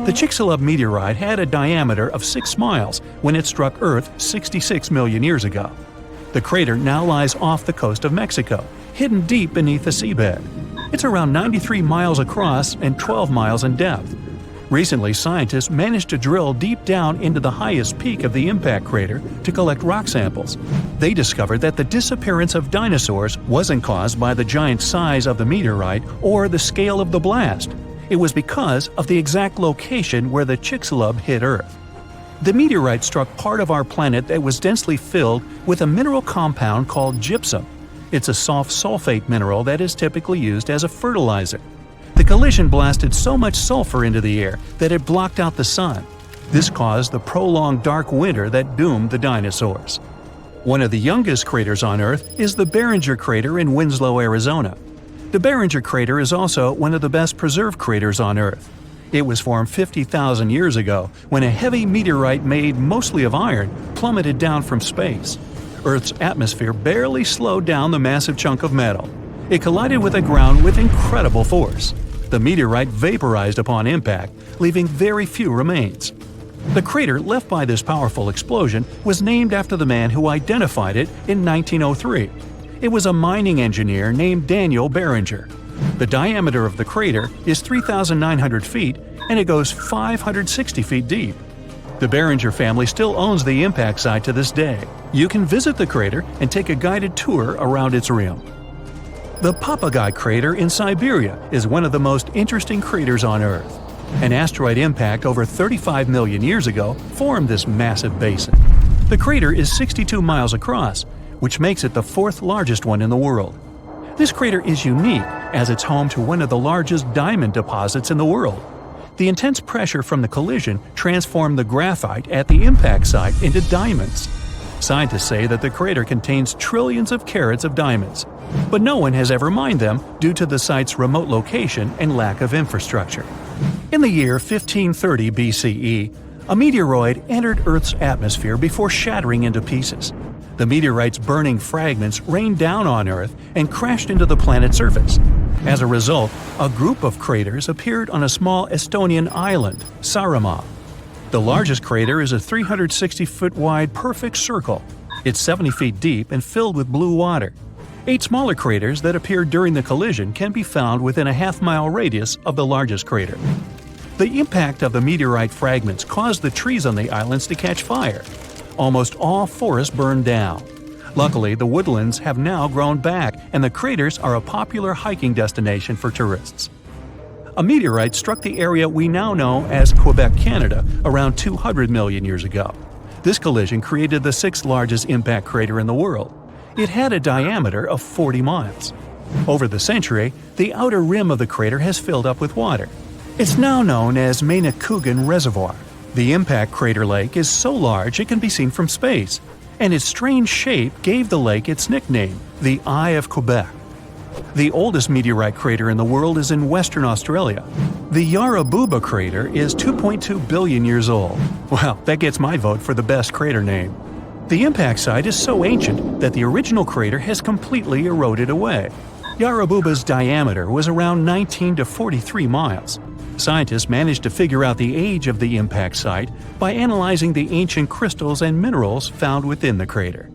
The Chicxulub meteorite had a diameter of 6 miles when it struck Earth 66 million years ago. The crater now lies off the coast of Mexico, hidden deep beneath the seabed. It's around 93 miles across and 12 miles in depth. Recently, scientists managed to drill deep down into the highest peak of the impact crater to collect rock samples. They discovered that the disappearance of dinosaurs wasn't caused by the giant size of the meteorite or the scale of the blast. It was because of the exact location where the Chicxulub hit Earth. The meteorite struck part of our planet that was densely filled with a mineral compound called gypsum. It's a soft sulfate mineral that is typically used as a fertilizer. The collision blasted so much sulfur into the air that it blocked out the sun. This caused the prolonged dark winter that doomed the dinosaurs. One of the youngest craters on Earth is the Barringer crater in Winslow, Arizona. The Barringer crater is also one of the best preserved craters on Earth. It was formed 50,000 years ago when a heavy meteorite made mostly of iron plummeted down from space. Earth's atmosphere barely slowed down the massive chunk of metal. It collided with the ground with incredible force. The meteorite vaporized upon impact, leaving very few remains. The crater left by this powerful explosion was named after the man who identified it in 1903. It was a mining engineer named Daniel Barringer. The diameter of the crater is 3,900 feet and it goes 560 feet deep. The Barringer family still owns the impact site to this day. You can visit the crater and take a guided tour around its rim. The Papagai crater in Siberia is one of the most interesting craters on Earth. An asteroid impact over 35 million years ago formed this massive basin. The crater is 62 miles across, which makes it the fourth largest one in the world. This crater is unique as it's home to one of the largest diamond deposits in the world. The intense pressure from the collision transformed the graphite at the impact site into diamonds. Scientists say that the crater contains trillions of carats of diamonds, but no one has ever mined them due to the site's remote location and lack of infrastructure. In the year 1530 BCE, a meteoroid entered Earth's atmosphere before shattering into pieces. The meteorite's burning fragments rained down on Earth and crashed into the planet's surface. As a result, a group of craters appeared on a small Estonian island, Saaremaa. The largest crater is a 360-foot-wide perfect circle. It's 70 feet deep and filled with blue water. 8 smaller craters that appeared during the collision can be found within a half-mile radius of the largest crater. The impact of the meteorite fragments caused the trees on the islands to catch fire. Almost all forests burned down. Luckily, the woodlands have now grown back, and the craters are a popular hiking destination for tourists. A meteorite struck the area we now know as Quebec, Canada, around 200 million years ago. This collision created the 6th largest impact crater in the world. It had a diameter of 40 miles. Over the century, the outer rim of the crater has filled up with water. It's now known as Manicouagan Reservoir. The impact crater lake is so large it can be seen from space, and its strange shape gave the lake its nickname, the Eye of Quebec. The oldest meteorite crater in the world is in Western Australia. The Yarrabuba crater is 2.2 billion years old. Well, that gets my vote for the best crater name. The impact site is so ancient that the original crater has completely eroded away. Yarrabuba's diameter was around 19 to 43 miles. Scientists managed to figure out the age of the impact site by analyzing the ancient crystals and minerals found within the crater.